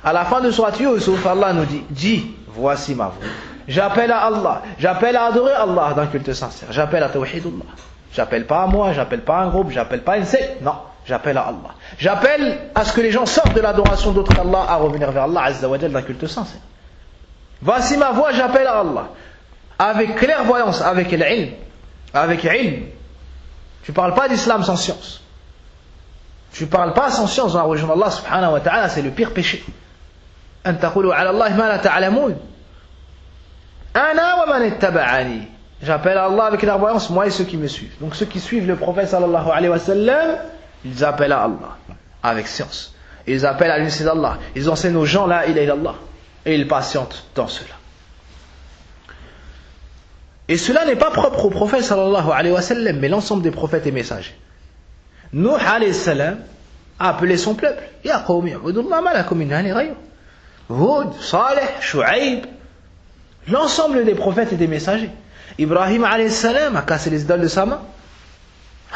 À la fin de Surat Yusuf, Allah nous dit, dis, voici ma voix. J'appelle à Allah, j'appelle à adorer Allah d'un culte sincère. J'appelle à Tawhidullah. J'appelle pas à moi, j'appelle pas à un groupe, j'appelle pas à une secte. Non, j'appelle à Allah. J'appelle à ce que les gens sortent de l'adoration d'autres qu'Allah à revenir vers Allah Azza wa Jal d'un culte sincère. Voici ma voix, j'appelle à Allah. Avec clairvoyance, avec l'ilm. Avec ilm. Tu parles pas d'islam sans science. Tu parles pas sans science dans la religion d'Allah subhanahu wa ta'ala, c'est le pire péché. أن تقولوا على الله ما لا تعلمون. أنا ومن اتبعني. J'appelle à Allah avec clairvoyance, moi et ceux qui me suivent. Donc ceux qui suivent le prophète sallallahu alayhi wa sallam, ils appellent à Allah avec science. Ils appellent à l'unité d'Allah. Ils enseignent aux gens la ilaha illallah. Et ils patientent dans cela. Et cela n'est pas propre au prophète sallallahu alayhi wa sallam, mais l'ensemble des prophètes et messagers. Nuh alayhi salam a appelé son peuple. Ya qawmi, ubudullah ma lakum min ilahin ghayruh. Hud, Saleh, Shu'aib, l'ensemble des prophètes et des messagers. Ibrahim alayhi salam a cassé les idoles de sa main.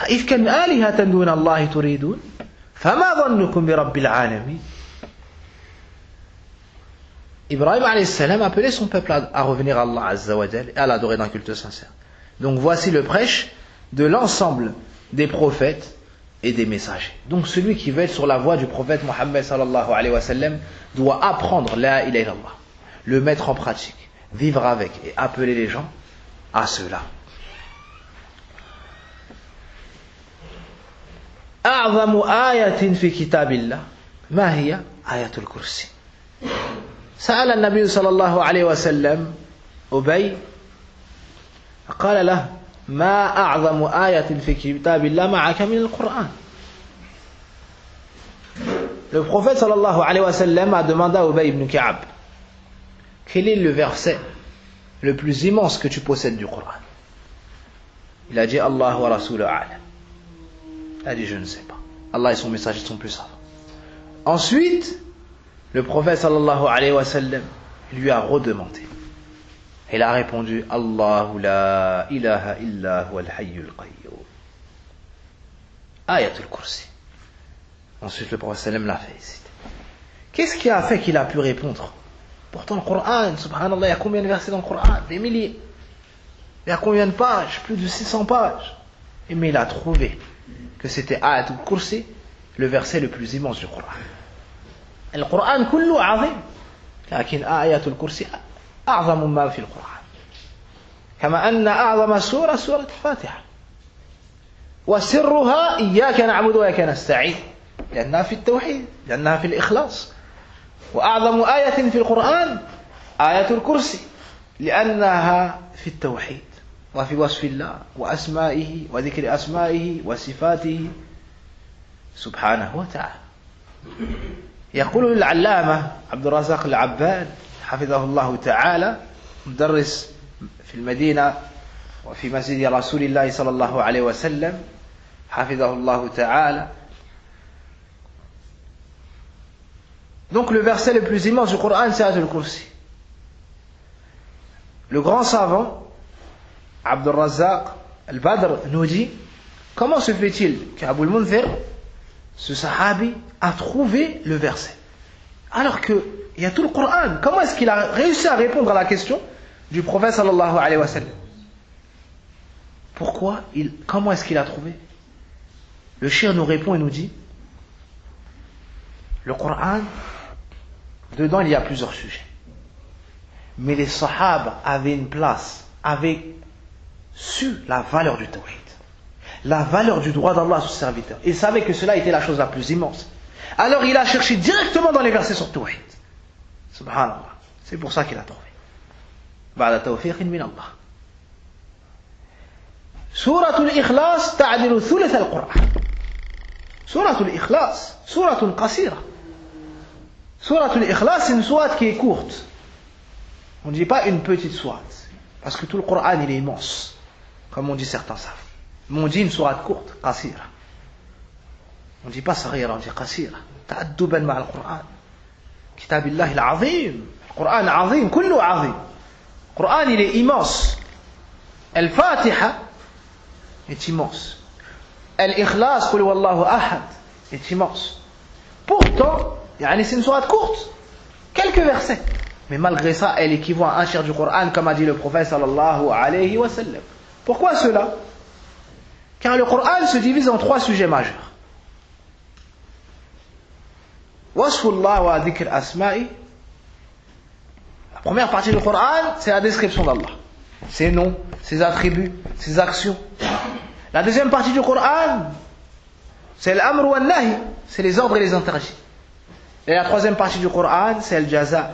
Ifkan alihatan duna Allah turidun. Fama dhannukum bi rabbil alamin. Ibrahim alayhi salam a appelé son peuple à revenir à Allah Azza wa Jal et à l'adorer d'un culte sincère. Donc voici le prêche de l'ensemble des prophètes et des messagers. Donc celui qui veut être sur la voie du prophète Mohammed sallallahu alayhi wa sallam doit apprendre la ilaha illallah, le mettre en pratique, vivre avec et appeler les gens à cela. أعظم آية في كتاب الله ما هي؟ آية الكرسي. سأل النبي صلى الله عليه وسلم أبي قال له ما أعظم آية في كتاب الله معك من القرآن. Le prophète sallallahu alayhi wa sallam a demandé à Ubay ibn Ka'ab quel est le verset le plus immense que tu possèdes du Coran. Il a dit Allah wa Rasuluhu a'lam. Il a dit je ne sais pas. Allah et son messager sont plus savants. Ensuite, le prophète sallallahu alayhi wa sallam lui a redemandé. Il a répondu Allahu la ilaha illa huwa al-hayyul qayyum. Ayatul Kursi. Ensuite, le prophète sallam l'a fait citer. Qu'est-ce qui a fait qu'il a pu répondre? Pourtant, le Coran, subhanallah, il y a combien de versets dans le Coran? Des milliers. Il y a combien de pages? Plus de 600 pages. Mais il a trouvé que c'était Ayatul Kursi, le verset le plus immense du Coran. القرآن كله عظيم لكن آيات الكرسي أعظم ما في القرآن كما أن أعظم سورة سورة الفاتحة وسرها إياك نعبد وإياك نستعين لأنها في التوحيد لأنها في الإخلاص وأعظم آية في القرآن آية الكرسي لأنها في التوحيد وفي وصف الله وأسمائه وذكر أسمائه وصفاته سبحانه وتعالى. يقول العلامة عبد الرزاق العباد حفظه الله تعالى مدرس في المدينة وفي مسجد رسول الله صلى الله عليه وسلم حفظه الله تعالى. Donc le verset le plus immense du Coran c'est Ayatul Kursi. Le grand savant Abdul Razzaq al-Badr nous dit, comment se fait-il qu'Abu al-Munzir, ce sahabi, a trouvé le verset alors qu'il y a tout le Coran? Comment est-ce qu'il a réussi à répondre à la question du prophète sallallahu alayhi wa sallam? Comment est-ce qu'il a trouvé? Le shir nous répond et nous dit, le Coran, dedans il y a plusieurs sujets. Mais les sahaba avaient une place, avaient su la valeur du tawhid, la valeur du droit d'Allah sur ses serviteurs. Il savait que cela était la chose la plus immense. Alors il a cherché directement dans les versets sur tawhid. Subhanallah. C'est pour ça qu'il a trouvé. Ba'da tawfiqin min Allah. Suratul Ikhlas ta'dilu thuluth al-Qur'an. Suratul Ikhlas, suratul qasira. Suratul Ikhlas, c'est une sourate qui est courte. On ne dit pas une petite sourate, parce que tout le Coran il est immense, comme on dit certains savent. Mais on dit une sourate courte, qasira. On ne dit pas saghira, on dit qasira. Ta'adduban ma'a al-Quran. Kitabillahi al-azim. Le Coran azim, kullu azim. Le Coran il est immense. Al-Fatiha est immense. Al-Ikhlas, qul huwallahu ahad, est immense. Pourtant, c'est une sourate courte, quelques versets. Mais malgré ça, elle équivaut à un tiers du Coran, comme a dit le prophète sallallahu alayhi wa sallam. Pourquoi cela? Car le Coran se divise en 3 sujets majeurs. Wasfullah wa dhikr asma'i. La première partie du Coran, c'est la description d'Allah. Ses noms, ses attributs, ses actions. La deuxième partie du Coran, c'est l'amr wa nahi, c'est les ordres et les interdits. Et la troisième partie du Coran, c'est le jaza.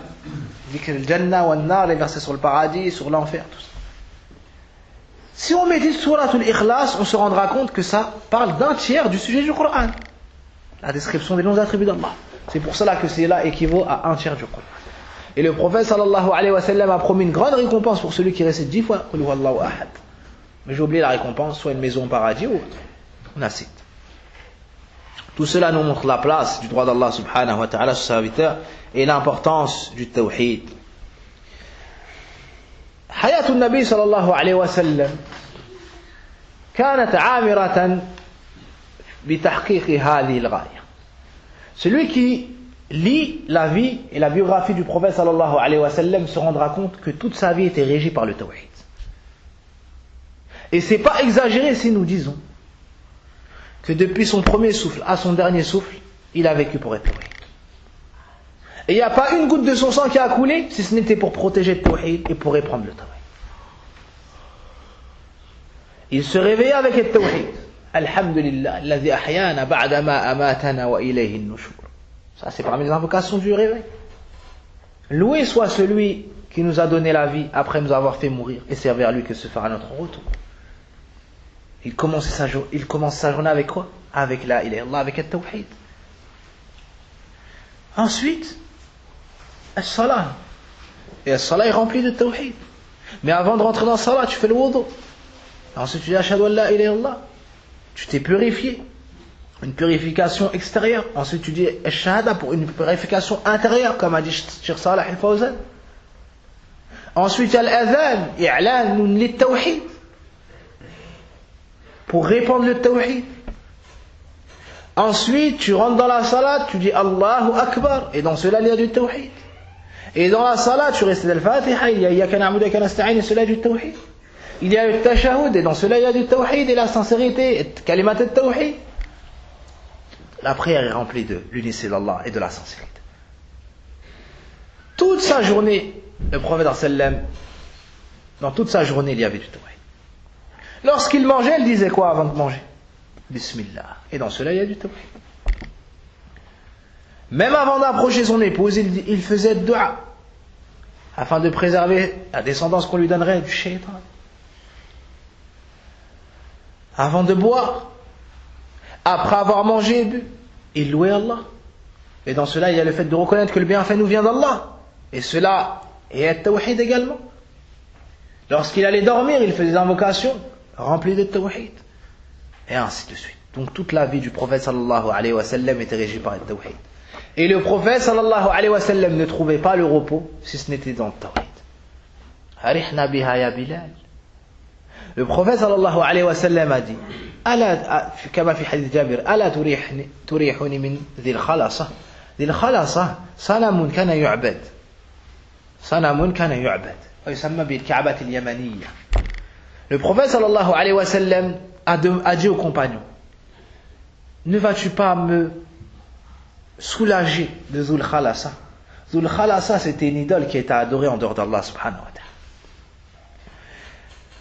Dhikr al-jannah wa an-nar, les versets sur le paradis, sur l'enfer, tout ça. Si on médite Suratul Ikhlas, on se rendra compte que ça parle d'un tiers du sujet du Coran. La description des noms et attributs d'Allah. C'est pour cela que cela équivaut à un tiers du Coran. Et le prophète sallallahu alayhi wa sallam a promis une grande récompense pour celui qui récite 10 fois Qul huwallahu ahad. Mais j'ai oublié la récompense, soit une maison au paradis ou autre. On a cité. Tout cela nous montre la place du droit d'Allah subhanahu wa ta'ala sur ses serviteurs et l'importance du tawhid. حياة النبي صلى الله عليه وسلم كانت عامرة بتحقيق هذه الغاية. Celui qui lit la vie et la biographie du prophète sallallahu alayhi wa sallam se rendra compte que toute sa vie était régie par le tawhid. Et c'est pas exagéré si nous disons que depuis son premier souffle à son dernier souffle, il a vécu pour être tawhid. Et il n'y a pas une goutte de son sang qui a coulé si ce n'était pour protéger le tawhid et pour répandre le tawhid. Il se réveillait avec le tawhid. Alhamdulillah, alladhi ahyana ba'da ma amatana wa ilayhi an-nushur. Ça c'est parmi les invocations du réveil. Loué soit celui qui nous a donné la vie après nous avoir fait mourir, et c'est vers lui que se fera notre retour. Il commence sa journée avec quoi? Avec la ilaha illallah, avec le tawhid. Ensuite, as-salat. Et as-salat est rempli de tawhid. Mais avant de rentrer dans le salat, tu fais le wudu. Ensuite tu dis ashhadu an la ilaha illallah. Tu t'es purifié. Une purification extérieure. Ensuite tu dis ash-shahada pour une purification intérieure, comme a dit Cheikh Salah al-Fawzan. Ensuite il y a l'adhan, i'lan lit-tawhid. Pour répandre le tawhid. Ensuite, tu rentres dans la salat, tu dis Allahu Akbar, et dans cela il y a du tawhid. Et dans la salat, tu récites al-Fatiha, il y a Iyyaka na'budu wa iyyaka nasta'in, et cela du tawhid. Il y a le tashahhud, et dans cela il y a du tawhid, et la sincérité, et kalimat al-tawhid. La prière est remplie de l'unicité d'Allah et de la sincérité. Toute sa journée, le prophète sallam, dans toute sa journée, il y avait du tawhid. Lorsqu'il mangeait, il disait quoi avant de manger? Bismillah. Et dans cela, il y a du tawhid. Même avant d'approcher son épouse, il faisait dua afin de préserver la descendance qu'on lui donnerait du shaitan. Avant de boire, après avoir mangé et bu, il louait Allah. Et dans cela, il y a le fait de reconnaître que le bienfait nous vient d'Allah. Et cela est tawhid également. Lorsqu'il allait dormir, il faisait des invocations remplies de tawhid. Et ainsi de suite. Donc toute la vie du prophète sallallahu alayhi wa sallam était régie par le tawhid. Et le prophète sallallahu alayhi wa sallam ne trouvait pas le repos si ce n'était dans le tawhid. Arihna biha ya Bilal. Le prophète sallallahu alayhi wa sallam a dit ألا كما في حديث جابر ألا تريحني من ذي الخلاصة. ذي الخلاصة صنم كان يعبد ويسمى بالكعبة اليمنية. Le prophète sallallahu alayhi wa sallam a dit aux compagnons, ne vas-tu pas me soulager de Zul Khalasa? Zul Khalasa, c'était une idole qui était adorée en dehors d'Allah subhanahu wa ta'ala.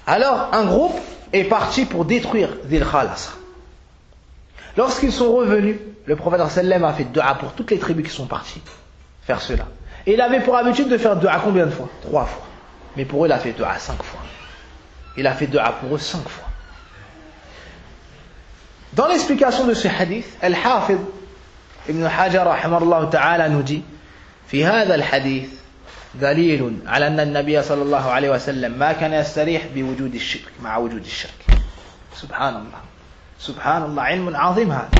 Alors un groupe est parti pour détruire Zul Khalasa. Lorsqu'ils sont revenus, le prophète sallam a fait dua pour toutes les tribus qui sont parties faire cela. Et il avait pour habitude de faire dua combien de fois? 3 fois. Mais pour eux, il a fait dua 5 fois. Il a fait dua pour eux 5 fois. Dans l'explication de ce hadith, Al-Hafidh Ibn Hajar rahimahullah ta'ala nous dit في هذا الحديث دليل على أن النبي صلى الله عليه وسلم ما كان يستريح بوجود الشرك مع وجود الشرك. سبحان الله علم عظيم هذا.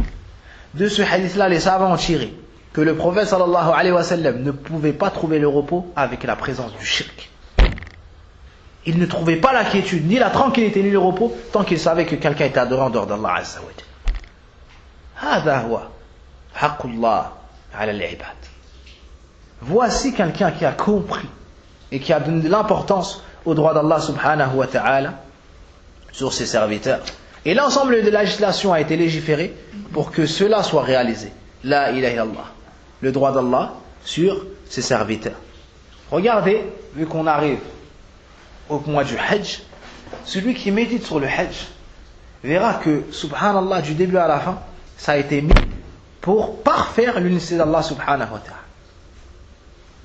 De ce hadith-là, les savants ont tiré que le prophète sallallahu alayhi wa sallam ne pouvait pas trouver le repos avec la présence du shirk. Il ne trouvait pas la quiétude, ni la tranquillité, ni le repos, tant qu'il savait que quelqu'un était adoré en dehors d'Allah Azza wa Jalla. هذا هو حق الله على العباد. Voici quelqu'un qui a compris et qui a donné de l'importance au droit d'Allah subhanahu wa ta'ala sur ses serviteurs. Et l'ensemble de la législation a été légiférée pour que cela soit réalisé. La ilaha illallah. Le droit d'Allah sur ses serviteurs. Regardez, vu qu'on arrive au mois du Hajj, celui qui médite sur le Hajj verra que, subhanallah, du début à la fin, ça a été mis pour parfaire l'unicité d'Allah subhanahu wa ta'ala.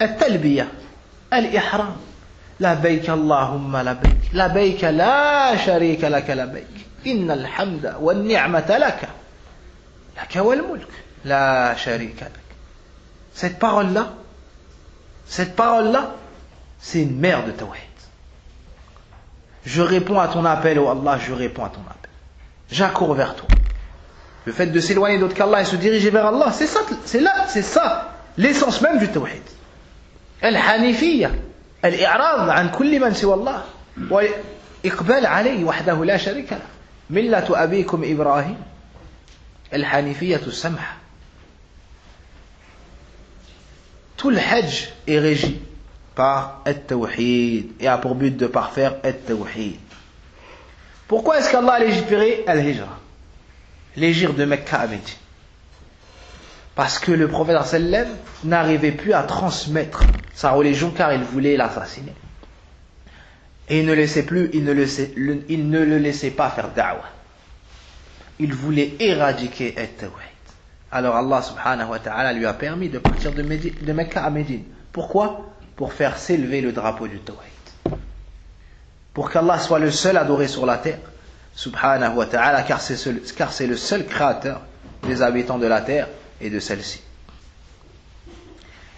التلبية الإحرام لبيك اللهم لبيك لبيك لا شريك لك لبيك إن الحمد والنعمة لك والملك لا شريك لك. Cette parole-là, c'est une mère de tawhid. Je réponds à ton appel, oh Allah, je réponds à ton appel. J'accours vers toi. Le fait de s'éloigner d'autre qu'Allah et se diriger vers Allah, c'est ça, l'essence même du tawhid. الحنيفية الإعراض عن كل من سوى الله وإقبال عليه وحده لا شريك له ملة أبيكم إبراهيم الحنيفية السمحة. Tout le Hajj est régi par التوحيد et a pour but de parfaire التوحيد. Pourquoi est-ce qu'Allah a légiféré al-Hijra, l'hégire de Mecca à Médine? Parce que le prophète sallam n'arrivait plus à transmettre sa religion car il voulait l'assassiner. Et il ne le laissait pas faire da'wah. Il voulait éradiquer at-tawhid. Alors Allah subhanahu wa ta'ala lui a permis de partir de Mecca à Médine. Pourquoi? Pour faire s'élever le drapeau du tawhid. Pour qu'Allah soit le seul adoré sur la terre, subhanahu wa ta'ala, car c'est le seul créateur des habitants de la terre et de celle-ci.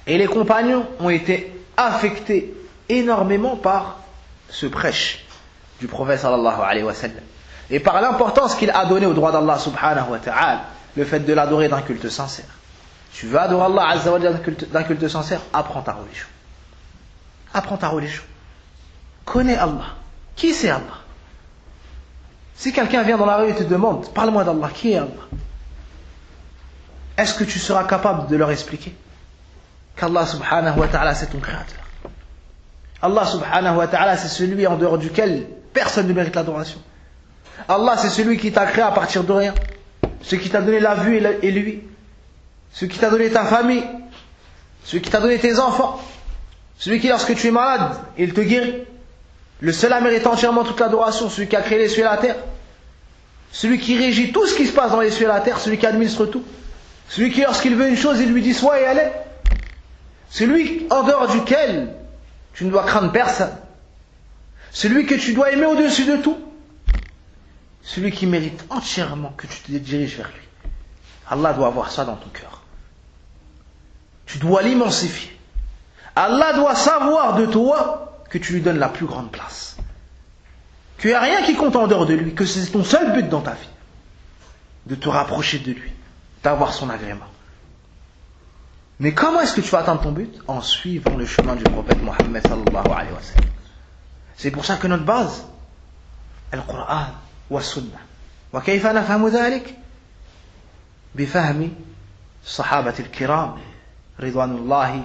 Et les compagnons ont été affectés énormément par ce prêche du prophète sallallahu alayhi wa sallam et par l'importance qu'il a donnée au droit d'Allah subhanahu wa ta'ala, le fait de l'adorer d'un culte sincère. Tu veux adorer Allah azza wa jalla d'un culte sincère, apprends ta religion. Apprends ta religion. Connais Allah. Qui c'est Allah? Si quelqu'un vient dans la rue et te demande, parle-moi d'Allah, qui est Allah? Est-ce que tu seras capable de leur expliquer qu'Allah subhanahu wa ta'ala c'est ton créateur? Allah subhanahu wa ta'ala c'est celui en dehors duquel personne ne mérite l'adoration. Allah c'est celui qui t'a créé à partir de rien, celui qui t'a donné la vue et lui, celui qui t'a donné ta famille, celui qui t'a donné tes enfants, celui qui lorsque tu es malade il te guérit, le seul à mériter entièrement toute l'adoration, celui qui a créé les cieux et la terre, celui qui régit tout ce qui se passe dans les cieux et la terre, celui qui administre tout. Celui qui, lorsqu'il veut une chose, il lui dit soit et elle est. Celui en dehors duquel tu ne dois craindre personne. Celui que tu dois aimer au-dessus de tout. Celui qui mérite entièrement que tu te diriges vers lui. Allah doit avoir ça dans ton cœur. Tu dois l'immensifier. Allah doit savoir de toi que tu lui donnes la plus grande place. Qu'il n'y a rien qui compte en dehors de lui, que c'est ton seul but dans ta vie. De te rapprocher de lui. D'avoir son agrément. Mais comment est-ce que tu vas atteindre ton but? En suivant le chemin du prophète Mohammed sallallahu alayhi wa sallam. C'est pour ça que notre base, القرآن والسنة. وكيف نفهم ذلك؟ بفهم الصحابة الكرام رضوان الله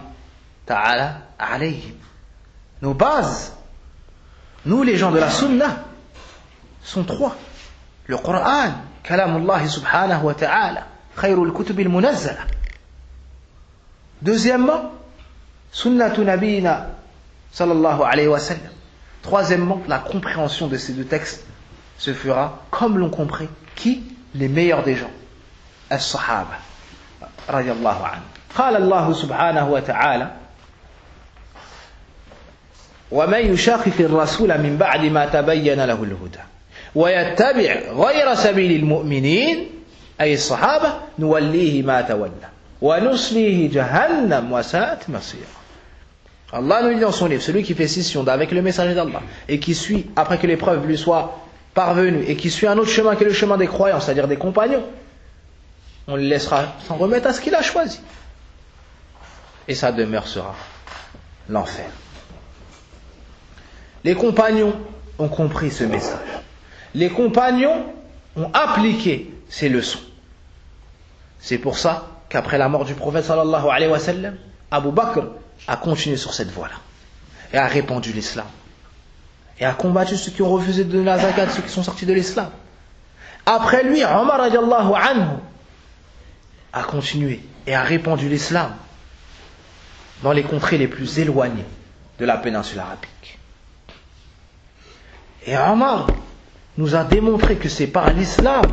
تعالى عليهم. Nos bases, nous les gens de la Sunna, sont trois. Le Coran, Kalamullah subhanahu wa ta'ala, Khayrul Kutub al-Munazzala. Deuxièmement, Sunnatu Nabina sallallahu alayhi wa sallam. Troisièmement, la compréhension de ces deux textes se fera comme l'ont compris qui? Les meilleurs des gens, as-Sahaba radiyallahu anhu. قال الله سبحانه وتعالى ومن يشاقق الرسول من بعد ما تبين له الهدى ويتبع غير سبيل المؤمنين أي الصحابة نوليه ما تولى ونصليه جهنم وساءت مصيرا. Allah nous dit dans son livre, celui qui fait scission avec le messager d'Allah et qui suit, après que les preuves lui soient parvenues, et qui suit un autre chemin que le chemin des croyants, c'est-à-dire des compagnons, on le laissera s'en remettre à ce qu'il a choisi. Et sa demeure sera l'enfer. Les compagnons ont compris ce message. Les compagnons ont appliqué ces leçons. C'est pour ça qu'après la mort du prophète sallallahu alayhi wa sallam, Abu Bakr a continué sur cette voie-là et a répandu l'islam et a combattu ceux qui ont refusé de donner la zakat, ceux qui sont sortis de l'islam. Après lui, Omar radiallahu anhu a continué et a répandu l'islam dans les contrées les plus éloignées de la péninsule arabique. Et Omar nous a démontré que c'est par l'islam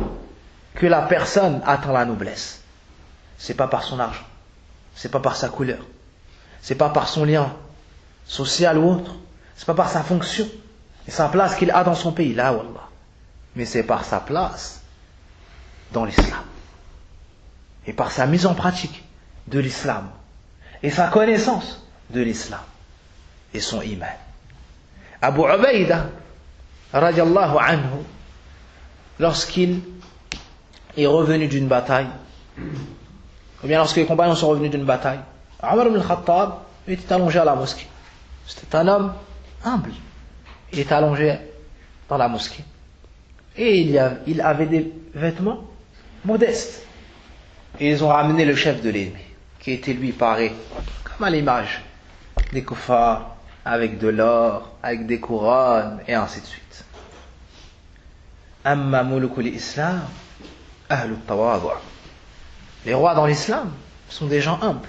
que la personne atteint la noblesse. C'est pas par son argent, c'est pas par sa couleur, c'est pas par son lien social ou autre, c'est pas par sa fonction et sa place qu'il a dans son pays, là wallah, mais c'est par sa place dans l'islam et par sa mise en pratique de l'islam et sa connaissance de l'islam et son iman. Abu Ubaïda radiallahu anhu, lorsqu'il est revenu d'une bataille, ou bien lorsque les compagnons sont revenus d'une bataille, Omar ibn al-Khattab était allongé à la mosquée. C'était un homme humble. Il était allongé dans la mosquée. Et il avait des vêtements modestes. Et ils ont ramené le chef de l'ennemi, qui était lui paré comme à l'image des kuffars, avec de l'or, avec des couronnes, et ainsi de suite. Amma muluku l'islam, ahlu tawadu'. Les rois dans l'islam sont des gens humbles.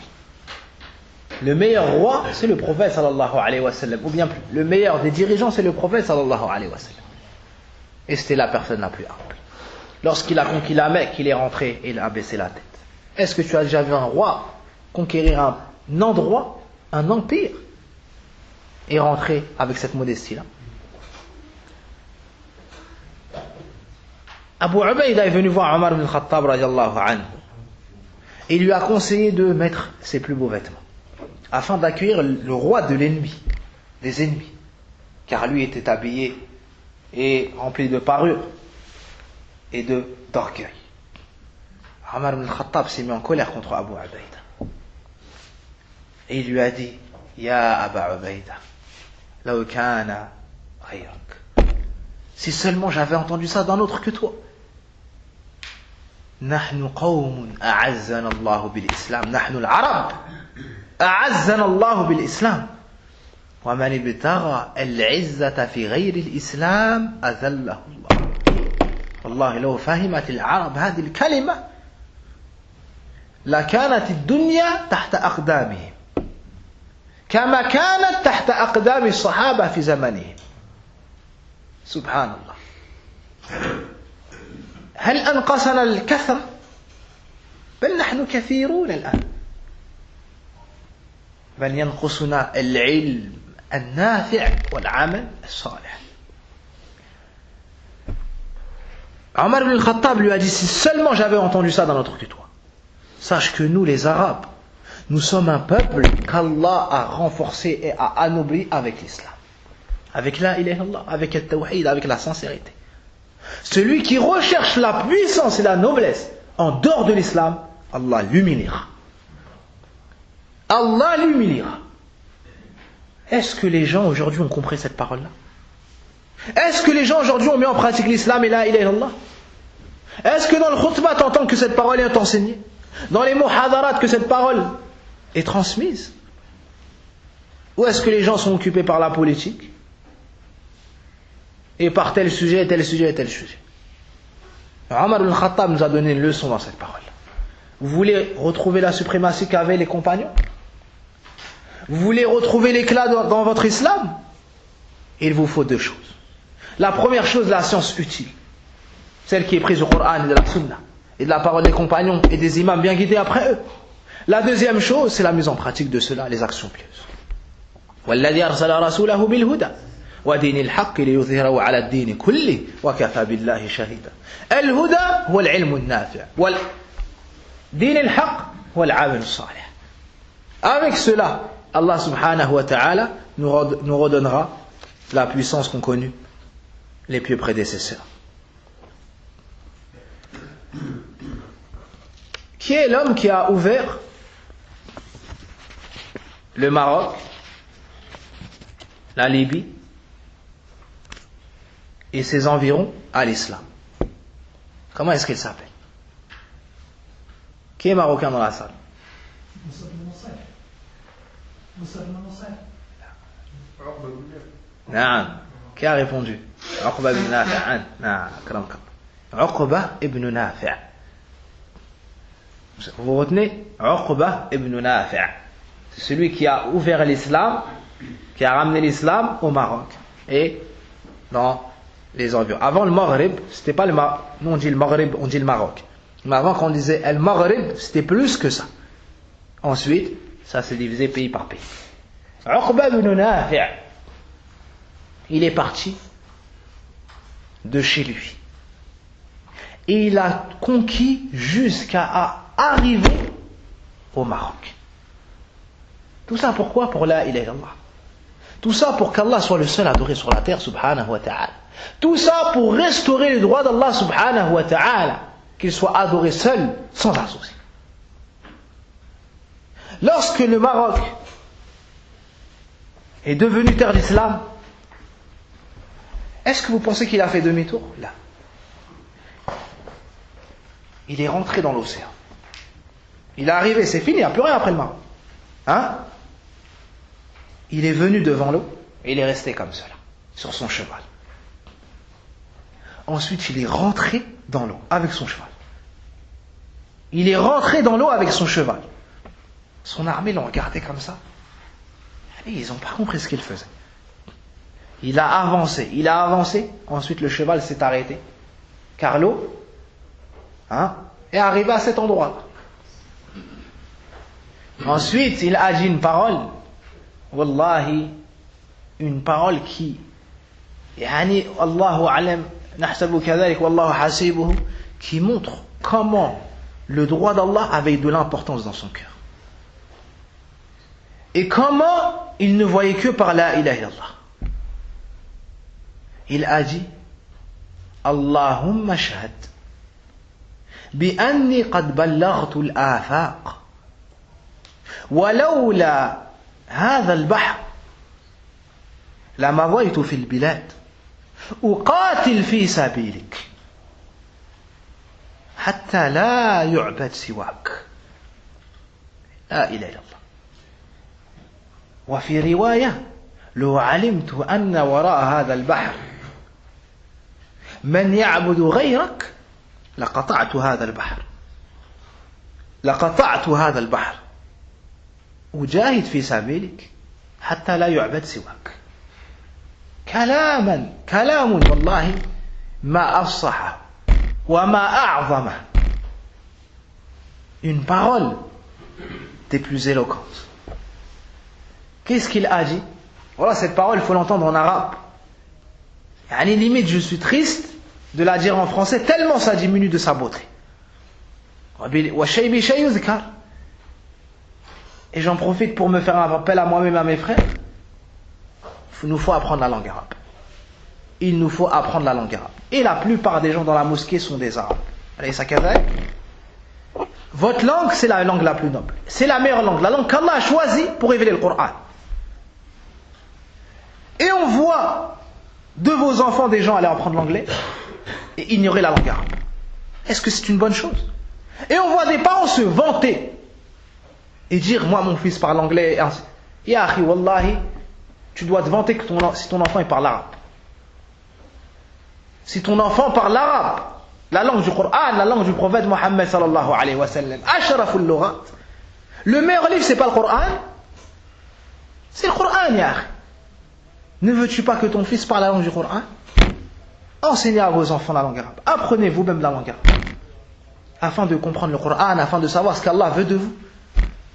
Le meilleur roi, c'est le prophète sallallahu alayhi wa sallam, ou bien plus, le meilleur des dirigeants, c'est le prophète sallallahu alayhi wa sallam. Et c'était la personne la plus humble. Lorsqu'il a conquis la Mecque, il est rentré et il a baissé la tête. Est-ce que tu as déjà vu un roi conquérir un endroit, un empire, et rentrer avec cette modestie-là? Abu Ubaïda est venu voir Omar ibn al-Khattab radiallahu anhu et il lui a conseillé de mettre ses plus beaux vêtements afin d'accueillir le roi de l'ennemi, des ennemis, car lui était habillé et rempli de parures et d'orgueil. Omar ibn al-Khattab s'est mis en colère contre Abu Ubaïda et il lui a dit: Ya Aba Ubaïda, law kana ghayrak, si seulement j'avais entendu ça d'un autre que toi. نحن قوم أعزنا الله بالإسلام نحن العرب أعزنا الله بالإسلام ومن ابتغى العزة في غير الإسلام أذله الله. والله لو فهمت العرب هذه الكلمة لكانت الدنيا تحت أقدامهم كما كانت تحت أقدام الصحابة في زمنهم. سبحان الله. هل أنقصنا الكثرة؟ بل نحن كثيرون الآن. بل ينقصنا العلم النافع والعمل الصالح. Omar ibn al-Khattab lui a dit: si seulement j'avais entendu ça d'un autre que toi. Sache que nous, les Arabes, nous sommes un peuple qu'Allah a renforcé et a anobli avec l'islam. Avec la ilaha illallah, avec le tawhid, avec la sincérité. Celui qui recherche la puissance et la noblesse en dehors de l'islam, Allah l'humiliera. Allah l'humiliera. Est-ce que les gens aujourd'hui ont compris cette parole-là? Est-ce que les gens aujourd'hui ont mis en pratique l'islam et la ilaha illallah? Est-ce que dans le khutbah t'entends que cette parole est enseignée? Dans les muhadarat que cette parole est transmise? Ou est-ce que les gens sont occupés par la politique? Et par tel sujet, tel sujet, tel sujet. Omar ibn Khattab nous a donné une leçon dans cette parole. Vous voulez retrouver la suprématie qu'avaient les compagnons? Vous voulez retrouver l'éclat dans votre islam? Il vous faut deux choses. La première chose, la science utile. Celle qui est prise du Coran et de la Sunna. Et de la parole des compagnons et des imams bien guidés après eux. La deuxième chose, c'est la mise en pratique de cela, les actions pieuses. وَالَّذِي أَرْسَلَ رَسُولَهُ بِالْهُدَى وَدِينِ الْحَقِّ لِيُظْهِرَهُ عَلَى الدِّينِ كُلِّهِ وَكَفَى بِاللَّهِ شَهِيدًا. الهدى هو العلم النافع والدين الحق هو العمل الصالح. Avec cela, Allah subhanahu wa ta'ala nous redonnera la puissance qu'ont connue les pieux prédécesseurs. Qui est l'homme qui a ouvert le Maroc, la Libye et ses environs à l'islam? Comment est-ce qu'il s'appelle? Qui est marocain dans la salle? Non. Qui a répondu? Uqba ibn Nafi'. Uqba ibn Nafi'. Vous retenez? Uqba ibn Nafi'. C'est celui qui a ouvert l'islam, qui a ramené l'islam au Maroc et dans les environs. Avant le Maghreb, c'était pas le Maroc. Nous on dit le Maghreb, on dit le Maroc. Mais avant quand on disait el Maghreb, c'était plus que ça. Ensuite, ça s'est divisé pays par pays. Uqba ibn Nafi', il est parti de chez lui. Et il a conquis jusqu'à arriver au Maroc. Tout ça pourquoi? Pour la ilaha illallah. Tout ça pour qu'Allah soit le seul adoré sur la terre, subhanahu wa ta'ala. Tout ça pour restaurer le droit d'Allah, subhanahu wa ta'ala, qu'il soit adoré seul, sans associé. Lorsque le Maroc est devenu terre d'islam, est-ce que vous pensez qu'il a fait demi-tour? Là. Il est rentré dans l'océan. Il est arrivé, c'est fini, il n'y a plus rien après le Maroc. Hein? Il est venu devant l'eau et il est resté comme cela, sur son cheval. Ensuite, il est rentré dans l'eau avec son cheval. Il est rentré dans l'eau avec son cheval. Son armée l'ont regardé comme ça. Et ils n'ont pas compris ce qu'il faisait. Il a avancé. Ensuite, le cheval s'est arrêté. Car l'eau est arrivée à cet endroit. Ensuite, il a dit une parole. Wallahi, une parole qui Allahu a'lam nahsabu kadhalik wallahu hasibuhu, qui montre comment le droit d'Allah avait de l'importance dans son cœur. Et comment il ne voyait que par la ilaha illallah. Il a dit Allahumma shahad bi anni qad ballaghtu al-afaq ولولا هذا البحر لما ضيت في البلاد أقاتل في سبيلك حتى لا يعبد سواك لا إله إلا الله. وفي رواية لو علمت أن وراء هذا البحر من يعبد غيرك لقطعت هذا البحر أجاهد في سبيلك حتى لا يعبد سواك. كلام والله ما أفصح وما أعظم. Une parole des plus éloquentes. Qu'est-ce qu'il a dit? Voilà, cette parole, il faut l'entendre en arabe. Limite, je suis triste de la dire en français, tellement ça diminue de sa beauté. Et j'en profite pour me faire un rappel à moi-même et à mes frères. Il nous faut apprendre la langue arabe. Il nous faut apprendre la langue arabe. Et la plupart des gens dans la mosquée sont des arabes. Allez, ça cadre. Votre langue, c'est la langue la plus noble. C'est la meilleure langue. La langue qu'Allah a choisie pour révéler le Coran. Et on voit de vos enfants, des gens allaient apprendre l'anglais et ignorer la langue arabe. Est-ce que c'est une bonne chose? Et on voit des parents se vanter et dire, moi mon fils parle anglais. Ya akhi, wallahi, tu dois te vanter que si ton enfant il parle arabe. Si ton enfant parle l'arabe, la langue du Coran, la langue du prophète Mohammed sallallahu alayhi wa sallam, ashraful lughat, le meilleur livre c'est pas le Coran, c'est le Coran, ya akhi. Ne veux-tu pas que ton fils parle la langue du Coran? Enseignez à vos enfants la langue arabe. Apprenez vous-même la langue arabe. Afin de comprendre le Coran, afin de savoir ce qu'Allah veut de vous.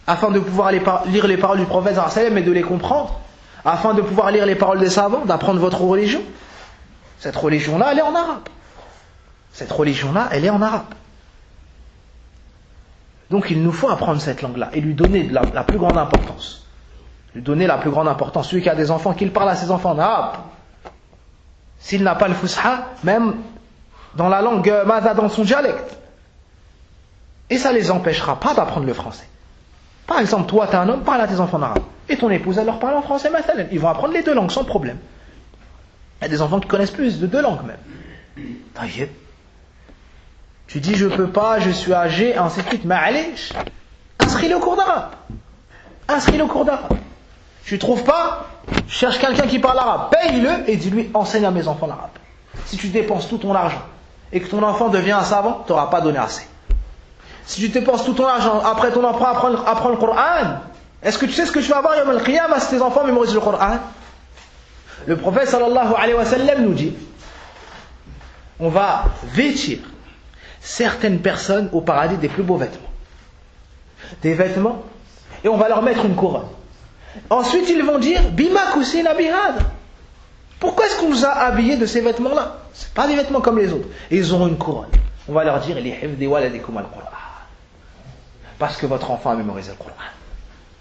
Afin de pouvoir lire les paroles du prophète sallallahu alayhi wa sallam et de les comprendre. Afin de pouvoir lire les paroles des savants, d'apprendre votre religion. Cette religion-là, elle est en arabe. Cette religion-là, elle est en arabe. Donc il nous faut apprendre cette langue-là et lui donner la plus grande importance. Lui donner la plus grande importance. Celui qui a des enfants, qu'il parle à ses enfants en arabe. S'il n'a pas le fusha, même dans la langue madha, dans son dialecte. Et ça ne les empêchera pas d'apprendre le français. Par exemple, toi, tu es un homme, parle à tes enfants en arabe. Et ton épouse, elle leur parle en français, mathalan. Ils vont apprendre les deux langues sans problème. Il y a des enfants qui connaissent plus de deux langues même. Taïeb. Tu dis, je peux pas, je suis âgé, ainsi de suite. Ma'alish. Inscris-le au cours d'arabe. Inscris-le au cours d'arabe. Tu trouves pas? Cherche quelqu'un qui parle arabe. Paye-le et dis-lui, enseigne à mes enfants l'arabe. Si tu dépenses tout ton argent et que ton enfant devient un savant, tu n'auras pas donné assez. Si tu dépenses tout ton argent, après ton enfant apprend le Coran, est-ce que tu sais ce que tu vas avoir yawm al-qiyamah si tes enfants mémorisent le Coran? Le prophète sallallahu alayhi wa sallam nous dit, on va vêtir certaines personnes au paradis des plus beaux vêtements. Des vêtements, et on va leur mettre une couronne. Ensuite ils vont dire, Bima kusina bihad. Pourquoi est-ce qu'on nous a habillés de ces vêtements-là? Ce pas des vêtements comme les autres. Et ils auront une couronne. On va leur dire, parce que votre enfant a mémorisé le Coran.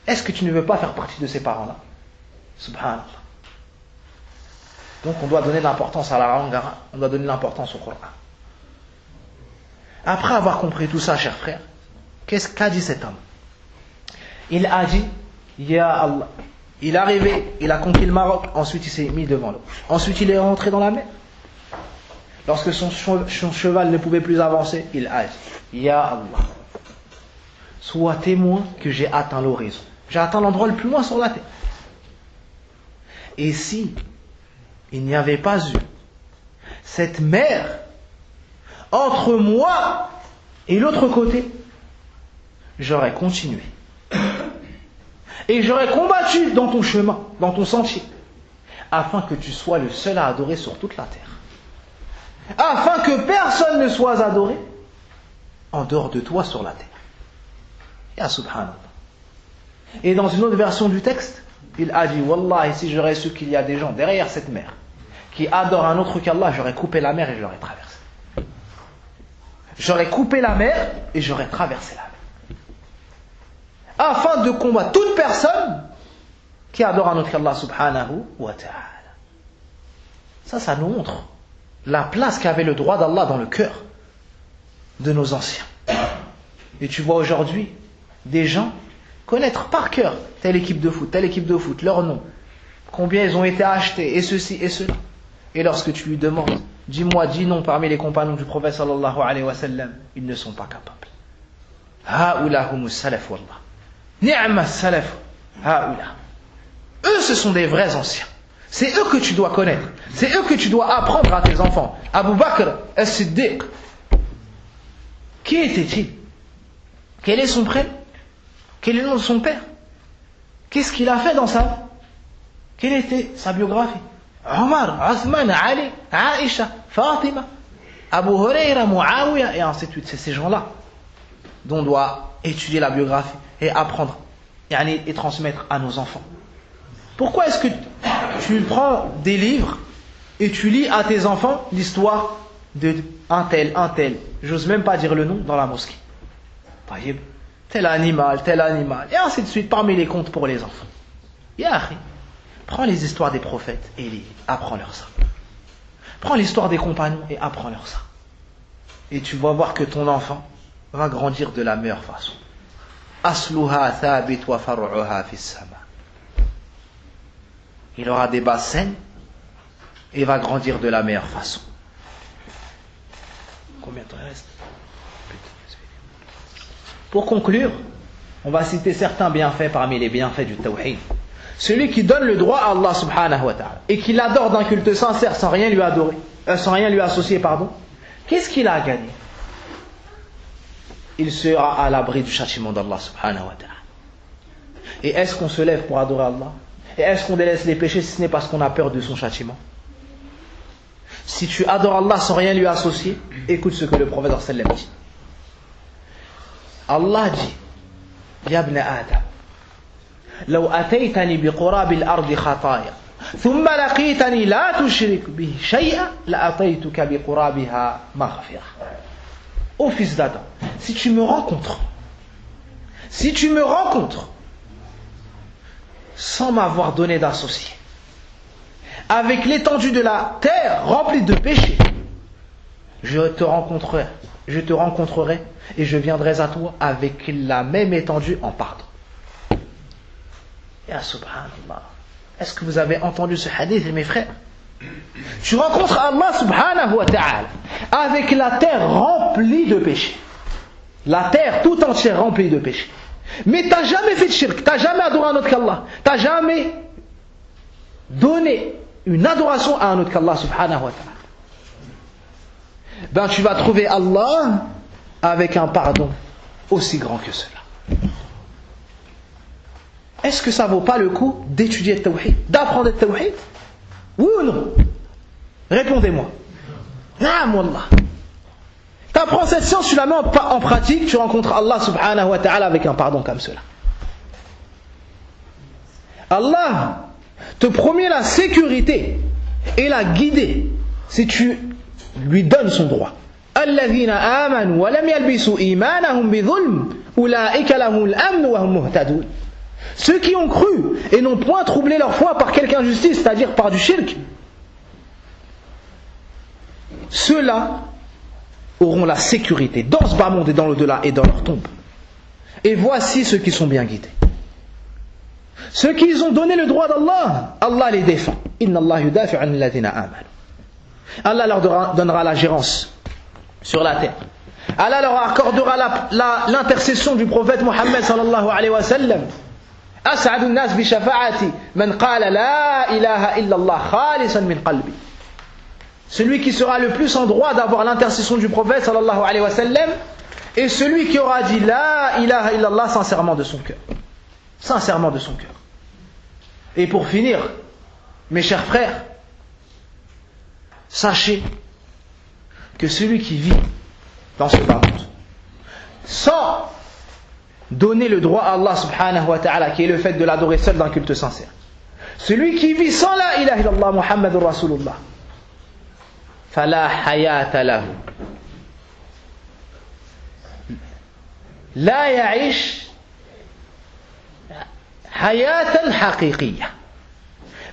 Est-ce que tu ne veux pas faire partie de ces parents-là? Subhanallah. Donc on doit donner de l'importance à la langue arabe, on doit donner de l'importance au Coran. Après avoir compris tout ça, chers frères, qu'est-ce qu'a dit cet homme? Il a dit, Ya Allah. Il est arrivé, il a conquis le Maroc, ensuite il s'est mis devant l'eau. Ensuite il est rentré dans la mer. Lorsque son cheval ne pouvait plus avancer, il a dit, Ya Allah, sois témoin que j'ai atteint l'horizon. J'ai atteint l'endroit le plus loin sur la terre. Et si il n'y avait pas eu cette mer entre moi et l'autre côté, j'aurais continué. Et j'aurais combattu dans ton chemin, dans ton sentier, afin que tu sois le seul à adorer sur toute la terre. Afin que personne ne soit adoré en dehors de toi sur la terre. Ya subhanallah. Et dans une autre version du texte, il a dit, Wallah, si j'aurais su qu'il y a des gens derrière cette mer qui adorent un autre qu'Allah, j'aurais coupé la mer et je l'aurais traversée. J'aurais coupé la mer et j'aurais traversé la mer. Afin de combattre toute personne qui adore un autre qu'Allah subhanahu wa ta'ala. Ça nous montre la place qu'avait le droit d'Allah dans le cœur de nos anciens. Et tu vois aujourd'hui des gens connaître par cœur telle équipe de foot, leur nom, combien ils ont été achetés, et ceci et cela. Et lorsque tu lui demandes, dis-moi 10 noms parmi les compagnons du prophète sallallahu alayhi wa sallam, ils ne sont pas capables. Haoula humus salaf wallah. Ni'ma salaf haoula. Eux, ce sont des vrais anciens. C'est eux que tu dois connaître. C'est eux que tu dois apprendre à tes enfants. Abu Bakr as-Siddiq. Qui était-il? Quel est son prénom? Quel est le nom de son père? Qu'est-ce qu'il a fait dans sa vie? Quelle était sa biographie? Omar, Othman, Ali, Aïcha, Fatima, Abu Huraira, Muawiyah, et ainsi de suite. C'est ces gens-là dont on doit étudier la biographie et apprendre et transmettre à nos enfants. Pourquoi est-ce que tu prends des livres et tu lis à tes enfants l'histoire de un tel, j'ose même pas dire le nom, dans la mosquée? Tel animal, et ainsi de suite, parmi les contes pour les enfants. Yahri, prends les histoires des prophètes et apprends-leur ça. Prends l'histoire des compagnons et apprends-leur ça. Et tu vas voir que ton enfant va grandir de la meilleure façon. Asluha thabit wa far'uha fis sama. Il aura des bases saines et va grandir de la meilleure façon. Combien de temps il reste? Pour conclure, on va citer certains bienfaits parmi les bienfaits du tawhid. Celui qui donne le droit à Allah subhanahu wa ta'ala et qui l'adore d'un culte sincère sans rien lui adorer, sans rien lui associer, qu'est-ce qu'il a à gagner? Il sera à l'abri du châtiment d'Allah subhanahu wa ta'ala. Et est-ce qu'on se lève pour adorer Allah? Et est-ce qu'on délaisse les péchés si ce n'est parce qu'on a peur de son châtiment? Si tu adores Allah sans rien lui associer, écoute ce que le prophète sallallahu alayhi wa sallam dit. Allah dit: Ya ibn Adam, لو أتيتني بقراب الأرض خطايا ثم لقيتني لا تشرك به شيئا لأتيتك بقرابها مغفرة. Ô fils d'Adam, si tu me rencontres sans m'avoir donné d'associé, avec l'étendue de la terre remplie de péchés, je te rencontrerai et je viendrai à toi avec la même étendue en pardon. Ya subhanallah. Est-ce que vous avez entendu ce hadith, mes frères? Tu rencontres Allah subhanahu wa ta'ala avec la terre remplie de péchés. La terre tout entière remplie de péchés. Mais tu n'as jamais fait de shirk, tu n'as jamais adoré un autre qu'Allah, tu n'as jamais donné une adoration à un autre qu'Allah subhanahu wa ta'ala. Ben tu vas trouver Allah avec un pardon aussi grand que cela. Est-ce que ça vaut pas le coup d'étudier le tawhid, d'apprendre le tawhid? Oui ou non? Répondez-moi. Naam wallah. Tu apprends cette science, tu la mets en pratique, tu rencontres Allah subhanahu wa ta'ala avec un pardon comme cela. Allah te promet la sécurité et la guidée si tu lui donnes son droit. Alladhina amanu wa lam yalbisu imanahum bidhulm ulaika lahumul amn wa hum muhtadun. Ceux qui ont cru et n'ont point troublé leur foi par quelque injustice, c'est-à-dire par du shirk, ceux-là auront la sécurité dans ce bas monde et dans l'au-delà et dans leur tombe. Et voici ceux qui sont bien guidés. Ceux qui ont donné le droit d'Allah, Allah les défend. Inna Allah yudafi an alladhina amanu. Allah leur donnera la gérance sur la terre. Allah leur accordera l'intercession du prophète Mohammed sallallahu alayhi wa sallam. أسعد الناس بشفاعتي من قال لا إله إلا الله خالصا من قلبي. Celui qui sera le plus en droit d'avoir l'intercession du prophète sallallahu alayhi wa sallam est celui qui aura dit la ilaha illallah sincèrement de son cœur. Sincèrement de son cœur. Et pour finir, mes chers frères, sachez que celui qui vit dans ce bas monde sans donner le droit à Allah subhanahu wa ta'ala, qui est le fait de l'adorer seul d'un culte sincère, celui qui vit sans la ilaha illallah Muhammadur Rasulullah, fala hayata lahu, la ya'ish hayatan haqiqiyya,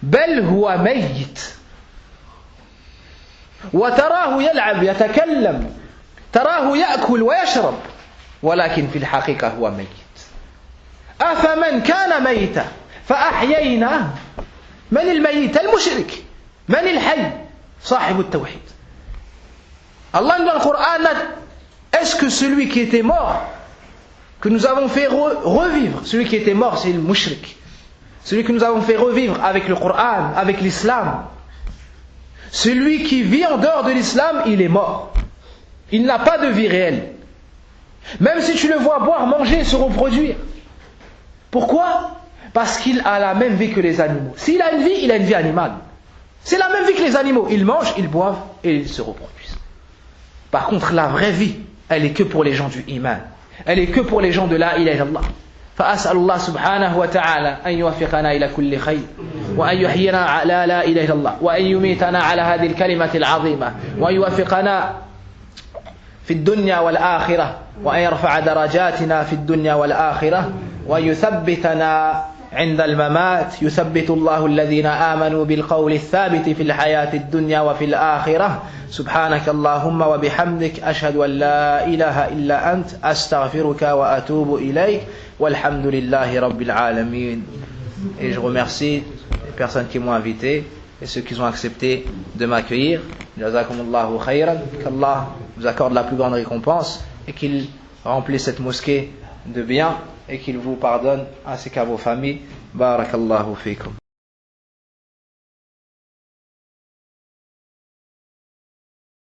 bal huwa mayyit, wa tarahu yal'ab yatakallam, tarahu ya'kul wa yashrab, ولكن في الحقيقة هو ميت. أفمن كان ميتا فأحييناه. من الميت؟ المشرك. من الحي؟ صاحب التوحيد. Allah nous dans le Coran, est-ce que celui qui était mort, que nous avons fait revivre, celui qui était mort c'est le mushrik, celui que nous avons fait revivre avec le Coran, avec l'islam, celui qui vit en dehors de l'islam, il est mort. Il n'a pas de vie réelle. Même si tu le vois boire, manger, se reproduire. Pourquoi? Parce qu'il a la même vie que les animaux. S'il a une vie, il a une vie animale. C'est la même vie que les animaux. Ils mangent, ils boivent et ils se reproduisent. Par contre, la vraie vie, elle est que pour les gens du iman. Elle est que pour les gens de la ilaha illallah. فأسأل الله سبحانه وتعالى أن يوفقنا إلى كل خير وأن يحيينا على لا إله إلا الله وأن يميتنا على هذه الكلمة العظيمة وأن يوفقنا في الدنيا والآخرة وأن يرفع درجاتنا في الدنيا والآخرة وأن يثبتنا عند الممات. يثبت الله الذين آمنوا بالقول الثابت في الحياة الدنيا وفي الآخرة. سبحانك اللهم وبحمدك أشهد أن لا إله إلا أنت أستغفرك وأتوب إليك والحمد لله رب العالمين. Et je remercie les personnes qui m'ont invité et ceux qui ont accepté de m'accueillir. Jazakumullahu khayran, qu'Allah vous accorde la plus grande récompense et qu'il remplisse cette mosquée de bien et qu'il vous pardonne ainsi qu'à vos familles. Barakallahu fikum.